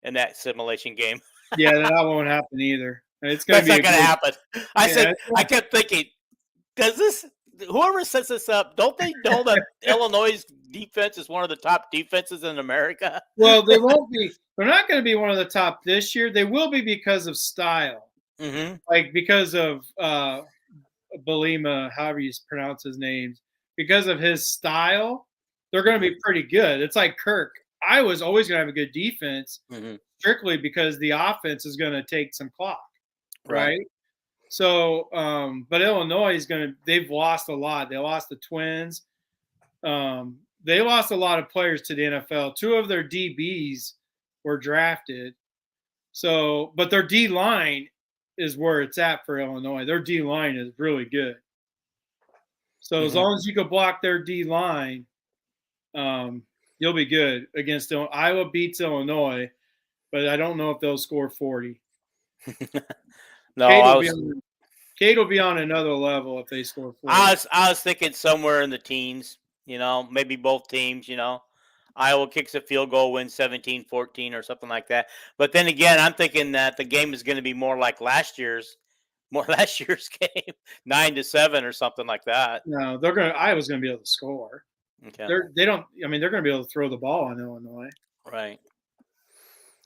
in that simulation game. Yeah, that won't happen either. That's not going to happen. I kept thinking, whoever sets this up, don't they know that Illinois' defense is one of the top defenses in America? Well, they won't be. They're not going to be one of the top this year. They will be because of style. Like because of Belima, however you pronounce his name, because of his style, they're going to be pretty good. It's like Kirk. Iowa's always going to have a good defense, strictly because the offense is going to take some clock, right? So, but Illinois is going to. They've lost a lot. They lost the Twins. They lost a lot of players to the NFL. 2 of their DBs were drafted. So, but their D line is where it's at for Illinois. Their D line is really good. So as long as you can block their D line, you'll be good against Iowa. Beats Illinois, but I don't know if they'll score 40. No, Cade will be on another level if they score 40. I was thinking somewhere in the teens. Maybe both teams. Iowa kicks a field goal, wins 17-14 or something like that. But then again, I'm thinking that the game is going to be more like last year's game, 9-7 or something like that. No, Iowa's going to be able to score. Okay. They're going to be able to throw the ball on Illinois. Right.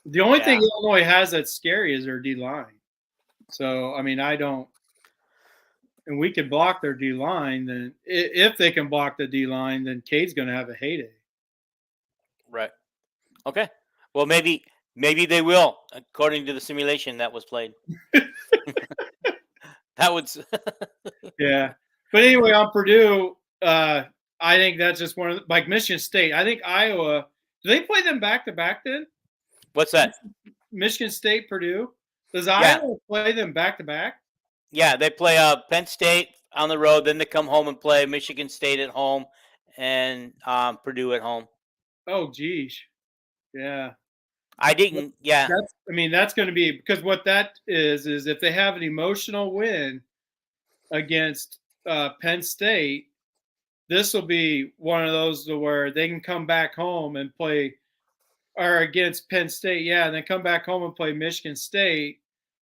The only thing Illinois has that's scary is their D line. So, I mean, and we can block their D line. Then, if they can block the D line, then Cade's going to have a heyday. Right. Okay. Well, maybe they will, according to the simulation that was played. That would. Yeah. But anyway, on Purdue, I think that's just one of like Michigan State. I think Iowa. Do they play them back to back then? What's that? Michigan State, Purdue. Does Iowa play them back to back? Yeah, they play Penn State on the road, then they come home and play Michigan State at home and Purdue at home. Oh, geez. Yeah. I didn't. Yeah. That's going to be because what that is if they have an emotional win against Penn State, this will be one of those where they can come back home and play, or against Penn State, and then come back home and play Michigan State,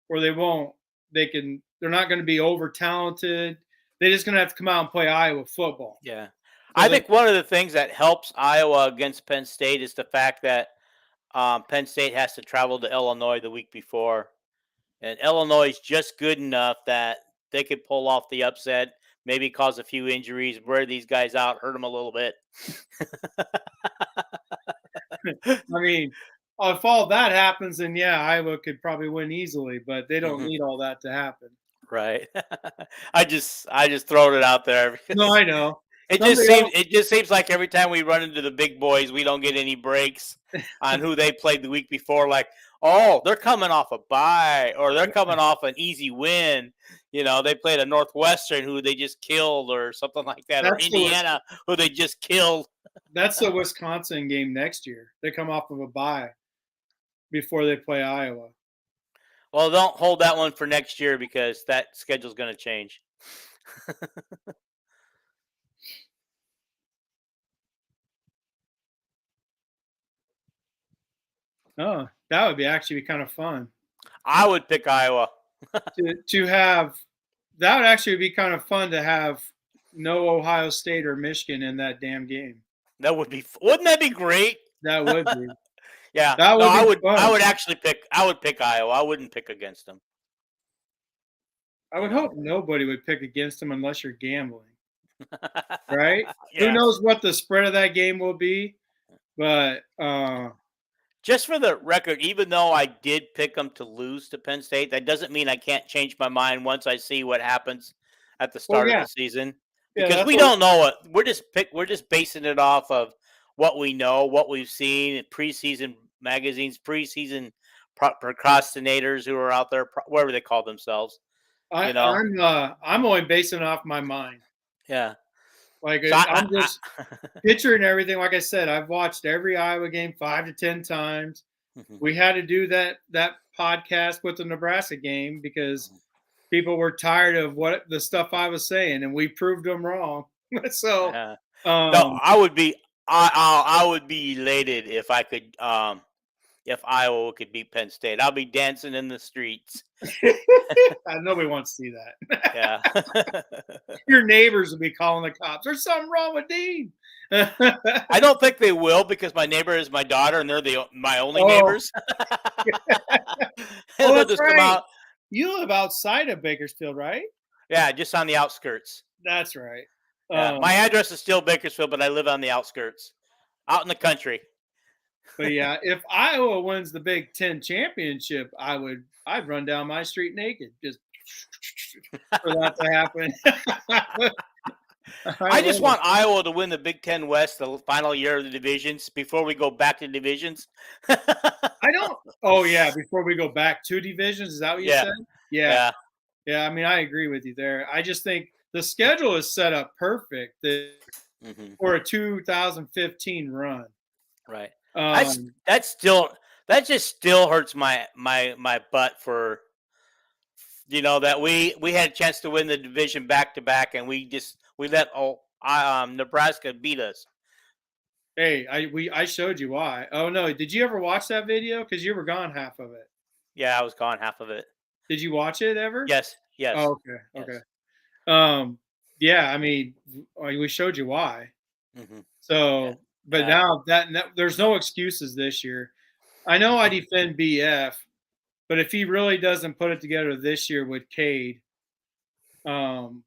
where they're not going to be over talented. They're just going to have to come out and play Iowa football. Yeah. I think one of the things that helps Iowa against Penn State is the fact that Penn State has to travel to Illinois the week before. And Illinois is just good enough that they could pull off the upset, maybe cause a few injuries, wear these guys out, hurt them a little bit. I mean, if all that happens, then yeah, Iowa could probably win easily, but they don't Mhm. need all that to happen. Right. I just throwing it out there No, because I know. it just Somebody seems else, it just seems like every time we run into the big boys, we don't get any breaks on who they played the week before. Like, oh, they're coming off a bye, or they're coming off an easy win. They played a Northwestern who they just killed, or something like that, or that's the Indiana who they just killed. that's the Wisconsin game next year. They come off of a bye before they play Iowa. Well, don't hold that one for next year because that schedule's going to change. Oh, that would be actually be kind of fun I would pick Iowa. to have. That would actually be kind of fun to have no Ohio State or Michigan in that damn game. That would be. Wouldn't that be great? That would be. Yeah. That No, would I be would. I fun. would actually pick. I would pick Iowa. I wouldn't pick against them. I You would know. hope nobody would pick against them unless you're gambling, right? Who Yeah. knows what the spread of that game will be? But Just for the record, even though I did pick them to lose to Penn State, that doesn't mean I can't change my mind once I see what happens at the well, start of yeah, the season, yeah, because that's we what. don't know what we're just basing it off of what we know, what we've seen in preseason magazines, preseason procrastinators who are out there, whatever they call themselves. I, You know, I'm only basing it off my mind. yeah. Like So I, I'm just picturing everything. Like I said, I've watched every Iowa game 5 to 10 times. We had to do that podcast with the Nebraska game because people were tired of what the stuff I was saying, and we proved them wrong. So, yeah. No, um, I would be. I would be elated if I could. If Iowa could beat Penn State, I'll be dancing in the streets. nobody wants to see that. Yeah. Your neighbors will be calling the cops. There's something wrong with Dean. I don't think they will because my neighbor is my daughter and they're my only Oh, neighbors. oh, And they'll that's just come right. out. You live outside of Bakersfield, right? Yeah, just on the outskirts. That's right. Yeah, my Um, address is still Bakersfield, but I live on the outskirts, out in the country. but yeah, if Iowa wins the Big Ten championship, I'd run down my street naked just for that to happen. I I just would. want Iowa to win the Big Ten West the final year of the divisions before we go back to divisions. I don't. Oh yeah, before we go back to divisions, is that what you Yeah, said? Yeah, yeah. yeah. I mean, I agree with you there. I just think the schedule is set up perfect Hmm. for a 2015 run. Right. That's Um, that's still that just still hurts my butt for that we had a chance to win the division back to back and we let Nebraska beat us. hey, I showed you why. Oh no, did you ever watch that video? Because you were gone half of it. Yeah, I was gone half of it. Did you watch it ever? Yes, yes, Oh, okay, okay. yes. Um, yeah, I mean, we showed you why. Hmm. Yeah, So, but yeah. now there's no excuses this year. I know I defend BF, but if he really doesn't put it together this year with Cade, um,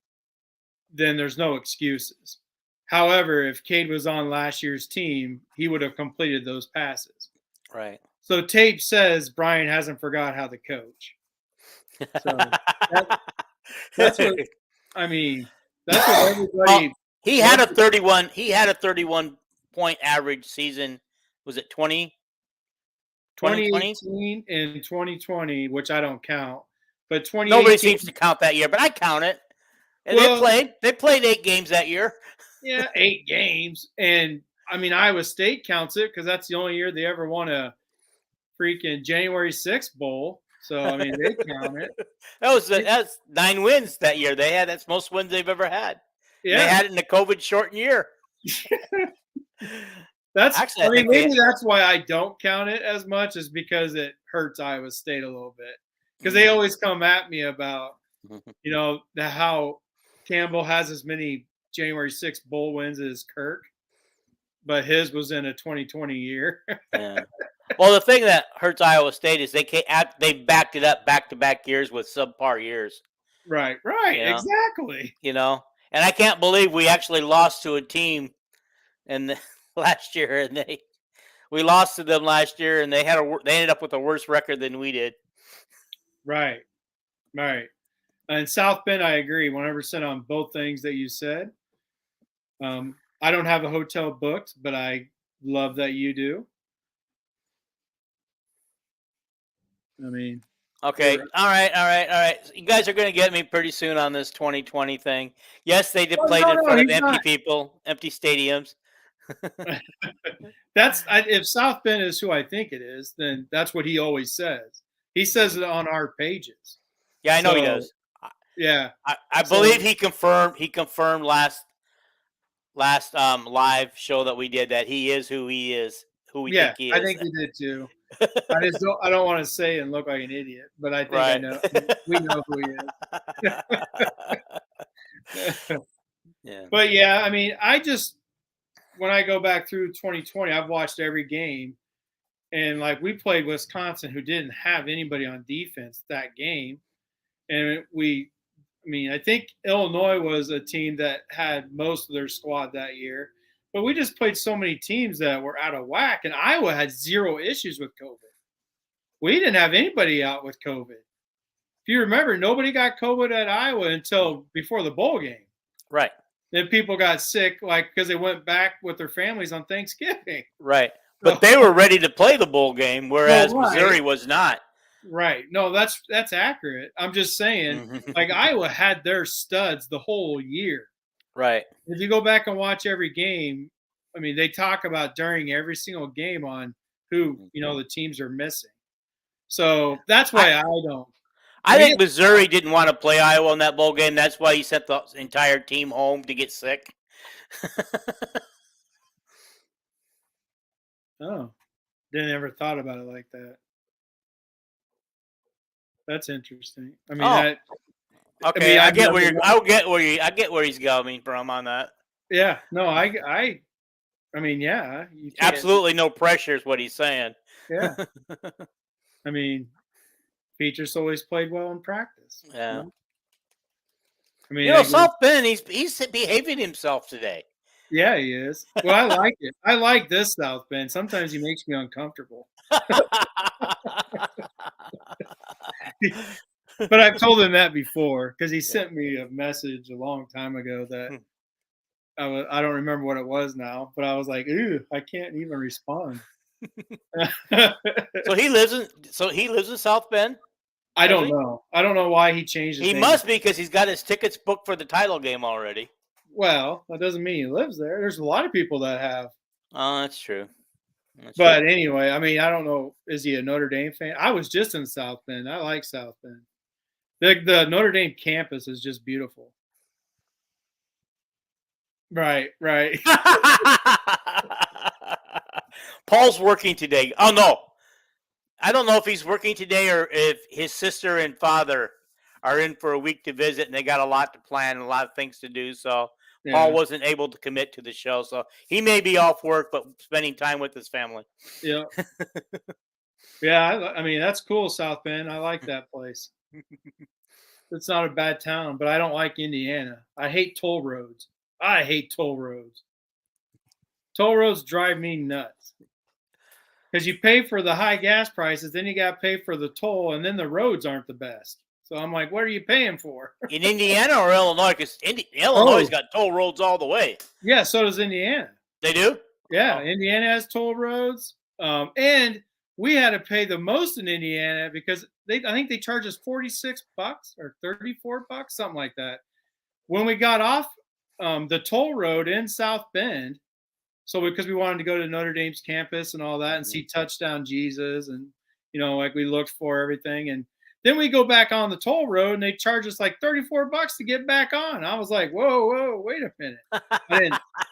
then there's no excuses. However, if Cade was on last year's team, he would have completed those passes. Right. So tape says Brian hasn't forgot how to coach. So that, that's what I mean. That's what Well, everybody he had wants. a 31. He had a 31 point average season. Was it 2020? 2018 and 2020, which I don't count, but Nobody 2018. seems to count that year, but I count it. And they Well, played. They played 8 games that year. yeah, 8 games, and I mean Iowa State counts it because that's the only year they ever won a freaking January 6th bowl. So I mean they count it. That's 9 wins that year. That's most wins they've ever had. And they Yeah, had it in a COVID shortened year. that's. Actually, I I mean think they. maybe that's why I don't count it as much, is because it hurts Iowa State a little bit because they Mhm. always come at me about how Campbell has as many January 6th bowl wins as Kirk, but his was in a 2020 year. Yeah. Well, the thing that hurts Iowa State is they backed it up back-to-back years with subpar years. Right, You know, exactly. you know, and I can't believe we actually lost to a team and last year, and we lost to them last year, and they ended up with a worse record than we did. Right, right. And South Bend, I agree 100% on both things that you said. I don't have a hotel booked, but I love that you do. I mean, Okay, all right. You guys are going to get me pretty soon on this 2020 thing. Yes, they did oh, play no, in no, front of he's empty not. people, empty stadiums. If South Bend is who I think it is, then that's what he always says. He says it on our pages. Yeah, I know he So does. yeah, I believe he confirmed last live show that we did that he is who we yeah, think he I is. think he did too. I don't want to say and look like an idiot, but I think I Right. know. We know who he is. Yeah. But yeah, I mean, when I go back through 2020, I've watched every game, and like we played Wisconsin, who didn't have anybody on defense that game, and I think Illinois was a team that had most of their squad that year, but we just played so many teams that were out of whack, and Iowa had zero issues with COVID. We didn't have anybody out with COVID. If you remember, nobody got COVID at Iowa until before the bowl game. Right. Then people got sick, like because they went back with their families on Thanksgiving. Right. But they were ready to play the bowl game, whereas Well, right. Missouri was not. Right. No, that's accurate. I'm just saying, like Iowa had their studs the whole year. Right. If you go back and watch every game, I mean, they talk about during every single game on who the teams are missing. So that's why I don't. I think Missouri didn't want to play Iowa in that bowl game. That's why he sent the entire team home to get sick. Oh, didn't ever thought about it like that. That's interesting. I mean, okay, I get where he's going from on that. Yeah, no, I mean, yeah, absolutely no pressure is what he's saying. Yeah, I mean, Petrus always played well in practice. Yeah, I mean, South Bend, he's behaving himself today. Yeah, he is. Well, I like it. I like this South Bend. Sometimes he makes me uncomfortable. But I've told him that before because he sent me a message a long time ago that I don't remember what it was now, but I was like, "Ooh, I can't even respond." So he lives in South Bend. I don't know. I don't know why he changed his name. He must be because he's got his tickets booked for the title game already. Well, that doesn't mean he lives there. There's a lot of people that have. Oh, that's true. But anyway, I mean, I don't know. Is he a Notre Dame fan? I was just in South Bend. I like South Bend. The Notre Dame campus is just beautiful. Right. Paul's working today. Oh, no. I don't know if he's working today or if his sister and father are in for a week to visit, and they got a lot to plan and a lot of things to do. So Paul wasn't able to commit to the show. So he may be off work, but spending time with his family. Yeah. Yeah, I mean, that's cool, South Bend. I like that place. It's not a bad town, but I don't like Indiana. I hate toll roads. Toll roads drive me nuts. Because you pay for the high gas prices, then you got to pay for the toll, and then the roads aren't the best. So I'm like, what are you paying for? In Indiana or Illinois? Because Illinois got toll roads all the way. Yeah, so does Indiana. They do? Yeah, Indiana has toll roads. And we had to pay the most in Indiana because I think they charge us $46 or $34, something like that. When we got off the toll road in South Bend, so because we wanted to go to Notre Dame's campus and all that and see Touchdown Jesus and, like we looked for everything. And then we go back on the toll road and they charge us like $34 to get back on. I was like, whoa, wait a minute.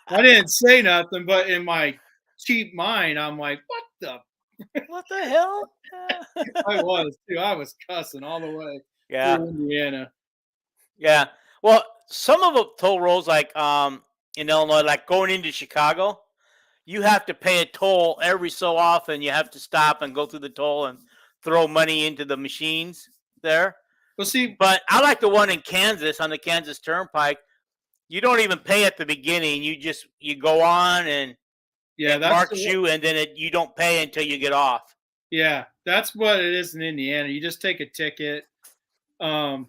I didn't say nothing, but in my cheap mind, I'm like, what the hell? I was too. I was cussing all the way through Indiana. Yeah. Well, some of the toll roads, like in Illinois, like going into Chicago, you have to pay a toll every so often. You have to stop and go through the toll and throw money into the machines there. Well, see, But I like the one in Kansas on the Kansas Turnpike. You don't even pay at the beginning. You go on and yeah, it marks you, and then you don't pay until you get off. Yeah, that's what it is in Indiana. You just take a ticket. But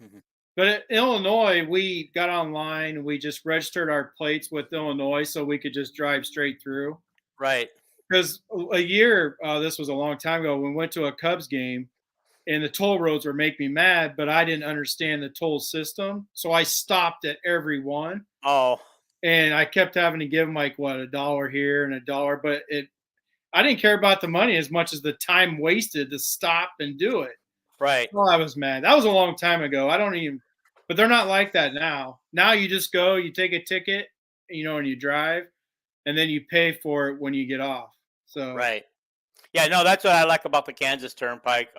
in Illinois, we got online. We just registered our plates with Illinois so we could just drive straight through. Right. Because a year, this was a long time ago, we went to a Cubs game, and the toll roads were making me mad, but I didn't understand the toll system. So I stopped at every one. Oh. And I kept having to give them like, what, $1 here and $1. But I didn't care about the money as much as the time wasted to stop and do it. Right. Well, I was mad. That was a long time ago. But they're not like that now. Now you just go, you take a ticket, and you drive, and then you pay for it when you get off. So right. Yeah, no, that's what I like about the Kansas Turnpike.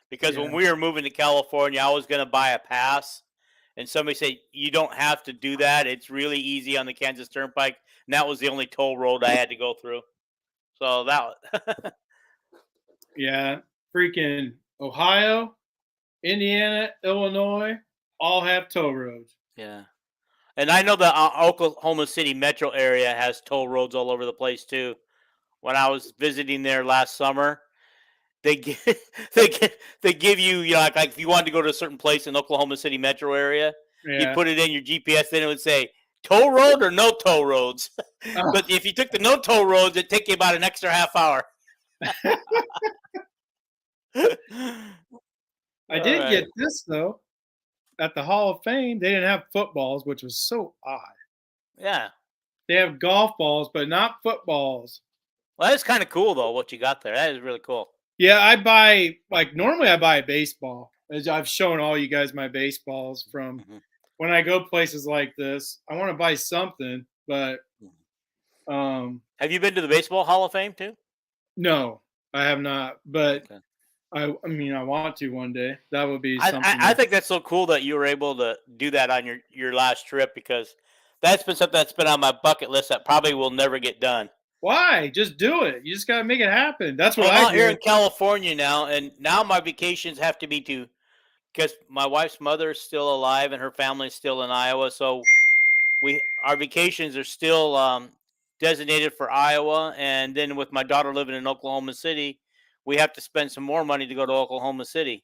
Because when we were moving to California, I was going to buy a pass, and somebody said you don't have to do that. It's really easy on the Kansas Turnpike, and that was the only toll road I had to go through. So that. Yeah, freaking Ohio, Indiana, Illinois, all have toll roads. Yeah. And I know the Oklahoma City metro area has toll roads all over the place too. When I was visiting there last summer, they give they give you, like if you wanted to go to a certain place in Oklahoma City metro area, you put it in your GPS, then it would say toll road or no toll roads. But if you took the no toll roads, it'd take you about an extra half hour. I did get this though. At the Hall of Fame, they didn't have footballs, which was so odd. Yeah. They have golf balls, but not footballs. Well, that's kind of cool though, what you got there. That is really cool. Yeah, normally I buy a baseball. As I've shown all you guys my baseballs from when I go places like this. I want to buy something, but have you been to the Baseball Hall of Fame too? No, I have not, but I mean, I want to one day. That would be something. I think that's so cool that you were able to do that on your last trip, because that's been something that's been on my bucket list that probably will never get done. Why? Just do it. You just got to make it happen. That's what I'm I out do. here in California now, and now my vacations have to be because my wife's mother is still alive and her family is still in Iowa, so our vacations are still designated for Iowa, and then with my daughter living in Oklahoma City, we have to spend some more money to go to Oklahoma City.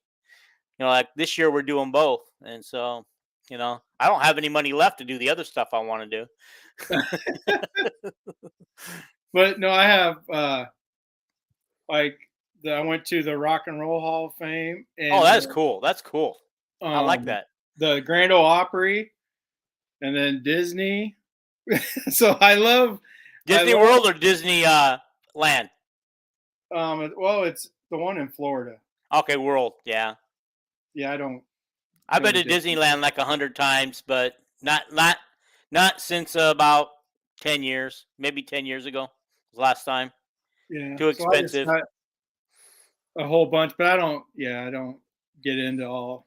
Like this year we're doing both. And so, I don't have any money left to do the other stuff I want to do. But no, I have I went to the Rock and Roll Hall of Fame. And, that's cool. That's cool. I like that. The Grand Ole Opry, and then Disney. So I love Disney World or Disney Land. Well, it's the one in Florida. Okay, World. Yeah. Yeah, I've been to Disneyland like 100 times, but not since about 10 years, maybe 10 years ago. Last time. Yeah. Too expensive. So a whole bunch, but I don't get into all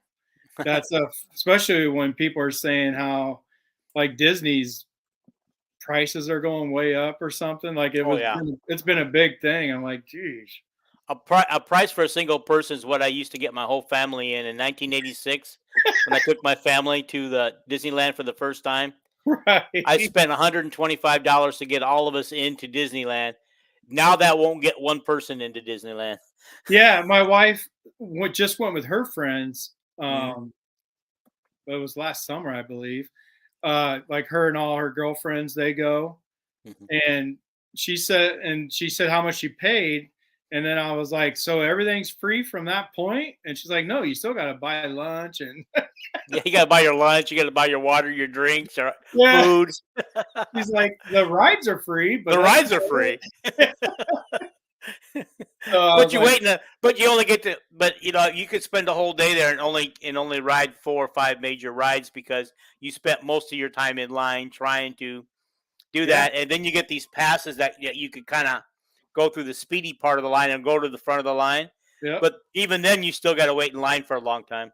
that stuff, especially when people are saying how like Disney's prices are going way up or something. Like it's been a big thing. I'm like, geez. A price for a single person is what I used to get my whole family in 1986 when I took my family to the Disneyland for the first time. Right. I spent $125 to get all of us into Disneyland. Now that won't get one person into Disneyland. Yeah, my wife just went with her friends. It was last summer, I believe. Like her and all her girlfriends, they go. And she said how much she paid. And then I was like, so everything's free from that point? And she's like, no, you still got to buy lunch. And yeah, you got to buy your lunch. You got to buy your water, your drinks, your food. She's like, the rides are free. But the rides are free. But you only get to, you could spend a whole day there and only ride 4 or 5 major rides because you spent most of your time in line trying to do that. And then you get these passes that you could kind of go through the speedy part of the line and go to the front of the line. Yep. But even then you still got to wait in line for a long time.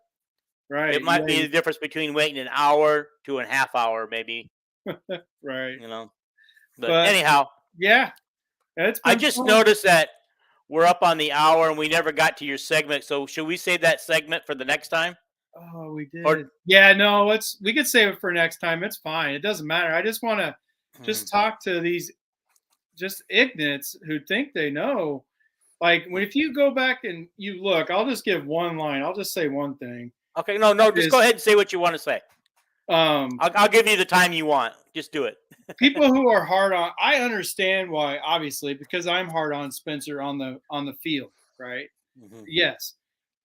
Right. It might be the difference between waiting an hour to a half hour, maybe. Right. But anyhow. Yeah. It's I been just fun. noticed that we're up on the hour and we never got to your segment. So should we save that segment for the next time? Oh, we Or did. Yeah, no, we could save it for next time. It's fine. It doesn't matter. I just want to just talk to these just ignorants who think they know. Like when if you go back and you look, I'll just give one line. I'll just say one thing. okay, no, just go Is ahead and say what you want to say. um I'll give you the time you want. Just do it. people who are hard on I understand why, obviously, because I'm hard on Spencer on the field, right? Mhm. Yes.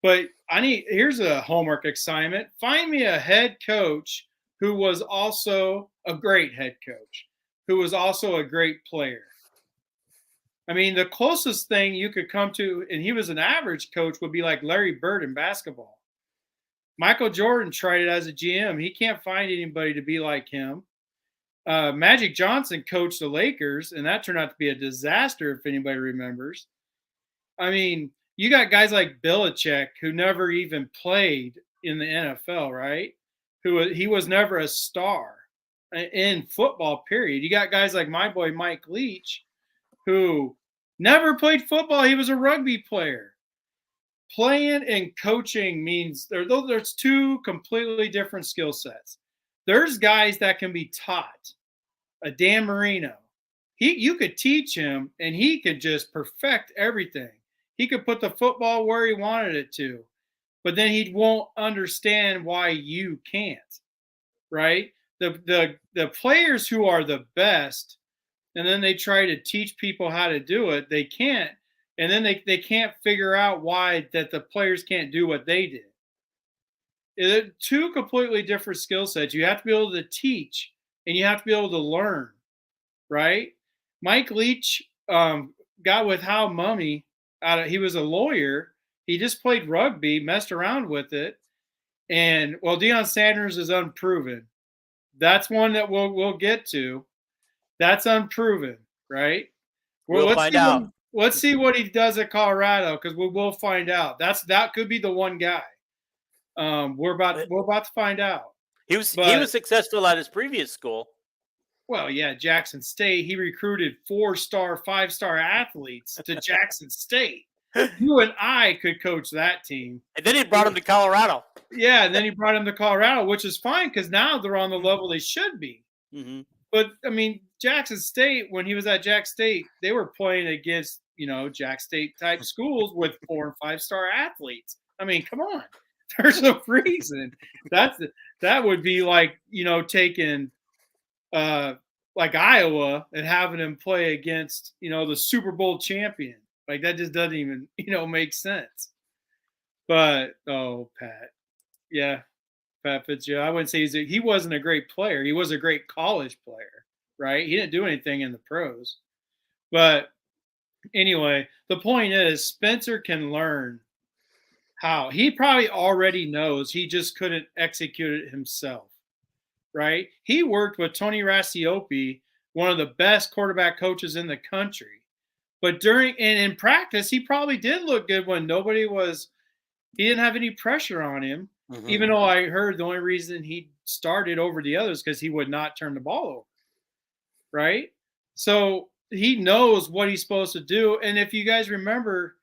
But here's a homework assignment. Find me a head coach who was also a great head coach, who was also a great player. I mean, the closest thing you could come to, and he was an average coach, would be like Larry Bird in basketball. Michael Jordan tried it as a GM. He can't find anybody to be like him. Magic Johnson coached the Lakers, and that turned out to be a disaster, if anybody remembers. I mean, you got guys like Belichick who never even played in the NFL, right? He was never a star in football, period. You got guys like my boy Mike Leach, who never played football. He was a rugby player. Playing and coaching means there's two completely different skill sets. There's guys that can be taught. A Dan Marino, you could teach him and he could just perfect everything. He could put the football where he wanted it to, but then he won't understand why you can't. Right? The players who are the best, and then they try to teach people how to do it, they can't, and then they can't figure out why that the players can't do what they did. They're two completely different skill sets. You have to be able to teach and you have to be able to learn, right? Mike Leach got with Hal Mummy. He was a lawyer. He just played rugby, messed around with it, and well, Deion Sanders is unproven. That's one that we'll get to. That's unproven, right? Well, We'll find out. let's see what he does at Colorado because we'll find out. That could be the one guy. We're about to find out. He But was successful at his previous school. well, yeah, Jackson State. He recruited 4-star, 5-star athletes to Jackson State. You and I could coach that team. And then he brought him to Colorado. Yeah, and then he brought him to Colorado, which is fine because now they're on the level they should be. Mm-hmm. But I mean, Jackson State, when he was at Jack State, they were playing against Jack State type schools with 4 and 5-star athletes. I mean, come on, there's a reason. That would be like taking like Iowa and having him play against the Super Bowl champion. Like that just doesn't even make sense. But Pat, yeah, Pat Fitzgerald. I wouldn't say he wasn't a great player. He was a great college player, right? He didn't do anything in the pros. But anyway, the point is Spencer can learn how. He probably already knows. He just couldn't execute it himself, right? He worked with Tony Racioppi, one of the best quarterback coaches in the country. But in practice, he probably did look good when he didn't have any pressure on him. Mm-hmm. Even though I heard the only reason he started over the others because he would not turn the ball over, right? So he knows what he's supposed to do. And if you guys remember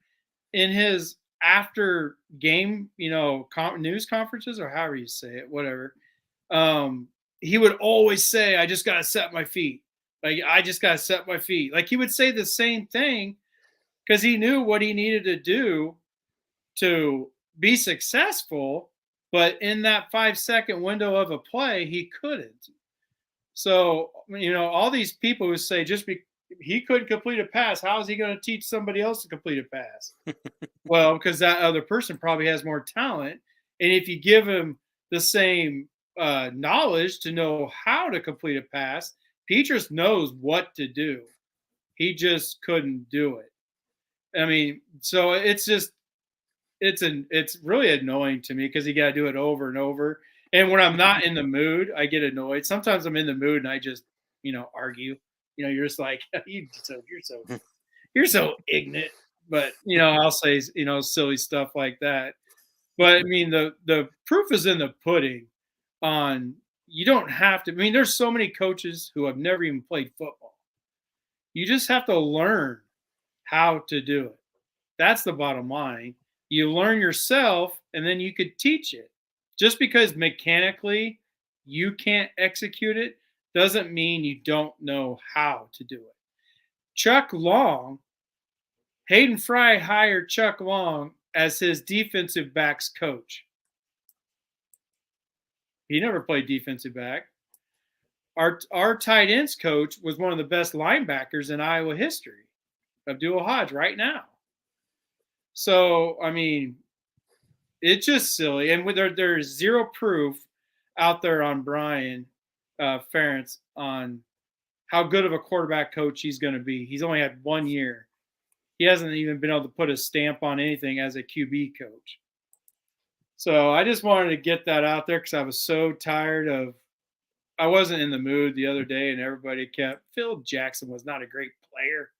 in his after game, news conferences or however you say it, whatever, he would always say, I just got to set my feet. Like, I just got to set my feet. Like he would say the same thing because he knew what he needed to do to be successful. But in that 5-second window of a play, he couldn't. So, all these people who say he couldn't complete a pass, how is he going to teach somebody else to complete a pass? Well, because that other person probably has more talent. And if you give him the same knowledge to know how to complete a pass, Petrus knows what to do. He just couldn't do it. I mean, so it's really annoying to me because you got to do it over and over. And when I'm not in the mood, I get annoyed. Sometimes I'm in the mood and I just, argue. You're just like, you're so ignorant. But I'll say silly stuff like that. But I mean, the proof is in the pudding. You don't have to. I mean, there's so many coaches who have never even played football. You just have to learn how to do it. That's the bottom line. You learn yourself and then you could teach it. Just because mechanically you can't execute it doesn't mean you don't know how to do it. Chuck Long, Hayden Fry hired Chuck Long as his defensive backs coach. He never played defensive back. Our tight ends coach was one of the best linebackers in Iowa history, Abdul Hodge, right now. So, I mean, it's just silly. And there's zero proof out there on Brian Ferentz on how good of a quarterback coach he's going to be. He's only had 1 year. He hasn't even been able to put a stamp on anything as a QB coach. So I just wanted to get that out there because I was so tired of – I wasn't in the mood the other day, and everybody kept – Phil Jackson was not a great player.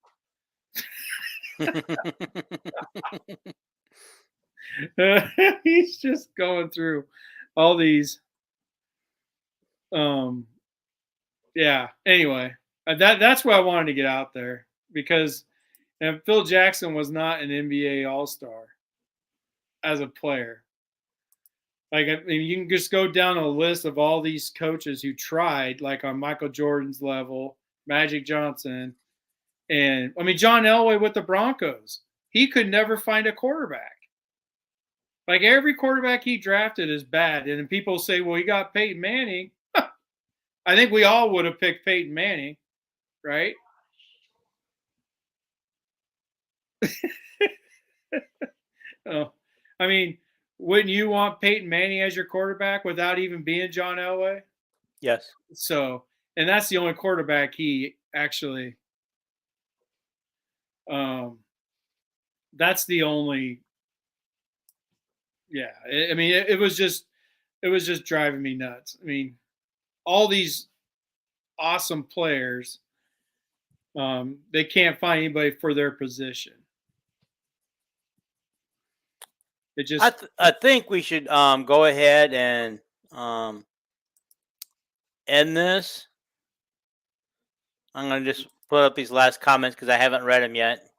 He's just going through all these yeah, anyway, that's what I wanted to get out there because Phil Jackson was not an NBA All-Star as a player. Like, I mean, you can just go down a list of all these coaches who tried, like on Michael Jordan's level, Magic Johnson, and I mean John Elway with the Broncos. He could never find a quarterback. Like, every quarterback he drafted is bad. And then people say, well, he got Peyton Manning. I think we all would have picked Peyton Manning, right? Oh, I mean, wouldn't you want Peyton Manning as your quarterback without even being John Elway? Yes. So, and that's the only quarterback he actually that's the only I mean, it was just driving me nuts. I mean, all these awesome players, they can't find anybody for their position. It just I think we should go ahead and end this. I'm going to just put up these last comments because I haven't read them yet.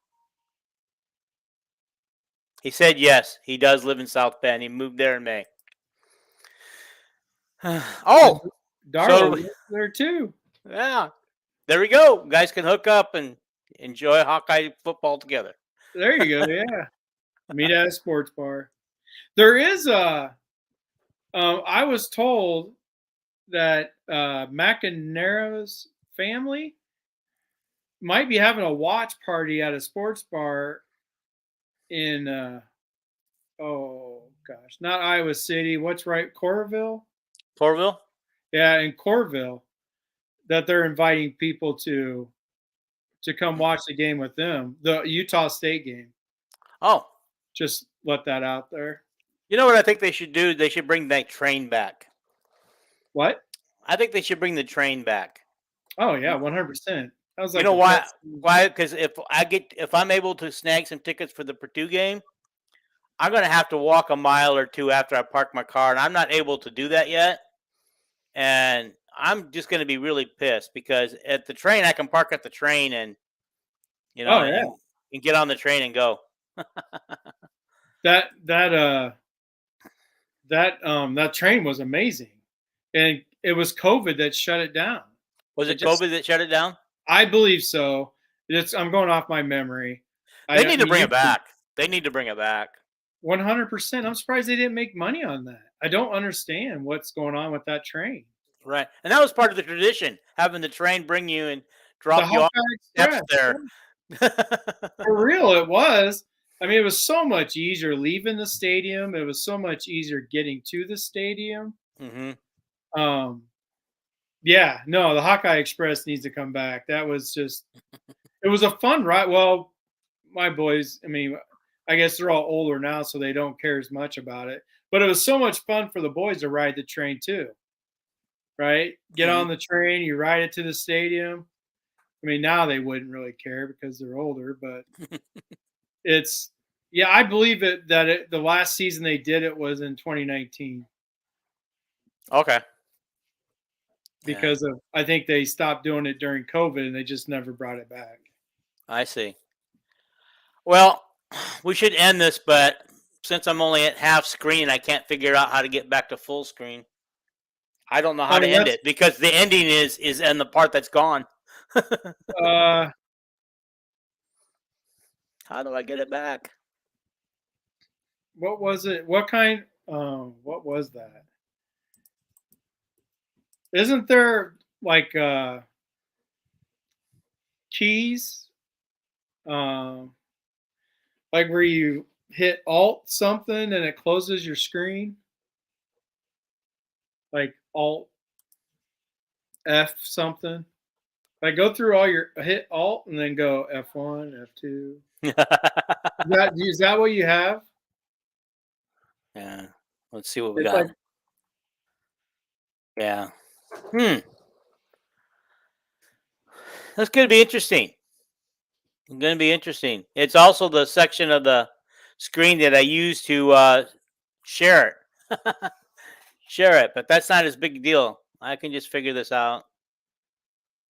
He said yes, he does live in South Bend. He moved there in May. Oh, Darla lives there too. Yeah, there we go. You guys can hook up and enjoy Hawkeye football together. There you go. Yeah, meet at a sports bar. There is I was told that McNamara's family might be having a watch party at a sports bar in oh gosh, not Iowa City. What's right, Coralville? Coralville? Yeah, in Coralville, that they're inviting people to come watch the game with them, the Utah State game. Oh, just let that out there. You know what I think they should do? They should bring that train back. What? I think they should bring the train back. Oh yeah, 100%. I was like, you know why? Why? Because if I'm able to snag some tickets for the Purdue game, I'm going to have to walk a mile or two after I park my car, and I'm not able to do that yet. And I'm just going to be really pissed because at the train, I can park at the train and, and get on the train and go. that train was amazing, and it was COVID that shut it down. Was it COVID that shut it down? I believe so. I'm going off my memory. They need to bring it back. They need to bring it back. 100%. I'm surprised they didn't make money on that. I don't understand what's going on with that train. Right. And that was part of the tradition, having the train bring you and drop you off steps there. For real, it was. I mean, it was so much easier leaving the stadium. It was so much easier getting to the stadium. Mm-hmm. Yeah, no, the Hawkeye Express needs to come back. That was just, it was a fun ride. Well, my boys, I mean, I guess they're all older now, so they don't care as much about it. But it was so much fun for the boys to ride the train too. Right? Get on the train, you ride it to the stadium. I mean, now they wouldn't really care because they're older, but it's, yeah, I believe that the last season they did it was in 2019. Okay. Because I think they stopped doing it during COVID and they just never brought it back. I see. Well, we should end this, but since I'm only at half screen, I can't figure out how to get back to full screen. I don't know how to end it because the ending is in the part that's gone. How do I get it back? What was it? What kind? What was that? Isn't there like keys? Like where you hit Alt something and it closes your screen? Like Alt F something? Like go through all your hit Alt and then go F1, F2. Is that what you have? Yeah. Let's see what we It's got. like, Yeah. That's going to be interesting. It's going to be interesting. It's also the section of the screen that I use to share it. Share it, but that's not as big a deal. I can just figure this out.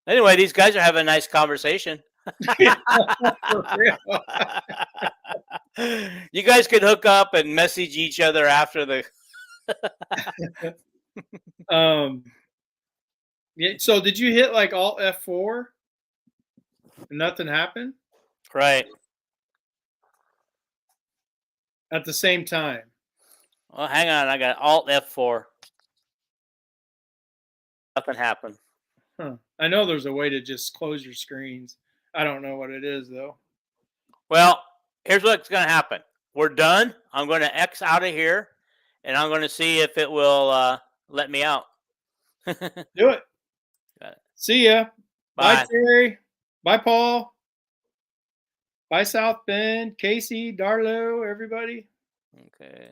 Anyway, these guys are having a nice conversation. for real. You guys could hook up and message each other after the. Yeah, so did you hit like Alt F4 and nothing happened Right. at the same time? Well, hang on. I got Alt F4. Nothing happened. Huh. I know there's a way to just close your screens. I don't know what it is though. Well, here's what's going to happen. We're done. I'm going to X out of here, and I'm going to see if it will let me out. Do it. See ya. Bye. Bye, Terry. Bye, Paul. Bye, South Bend, Casey, Darlow, everybody. Okay.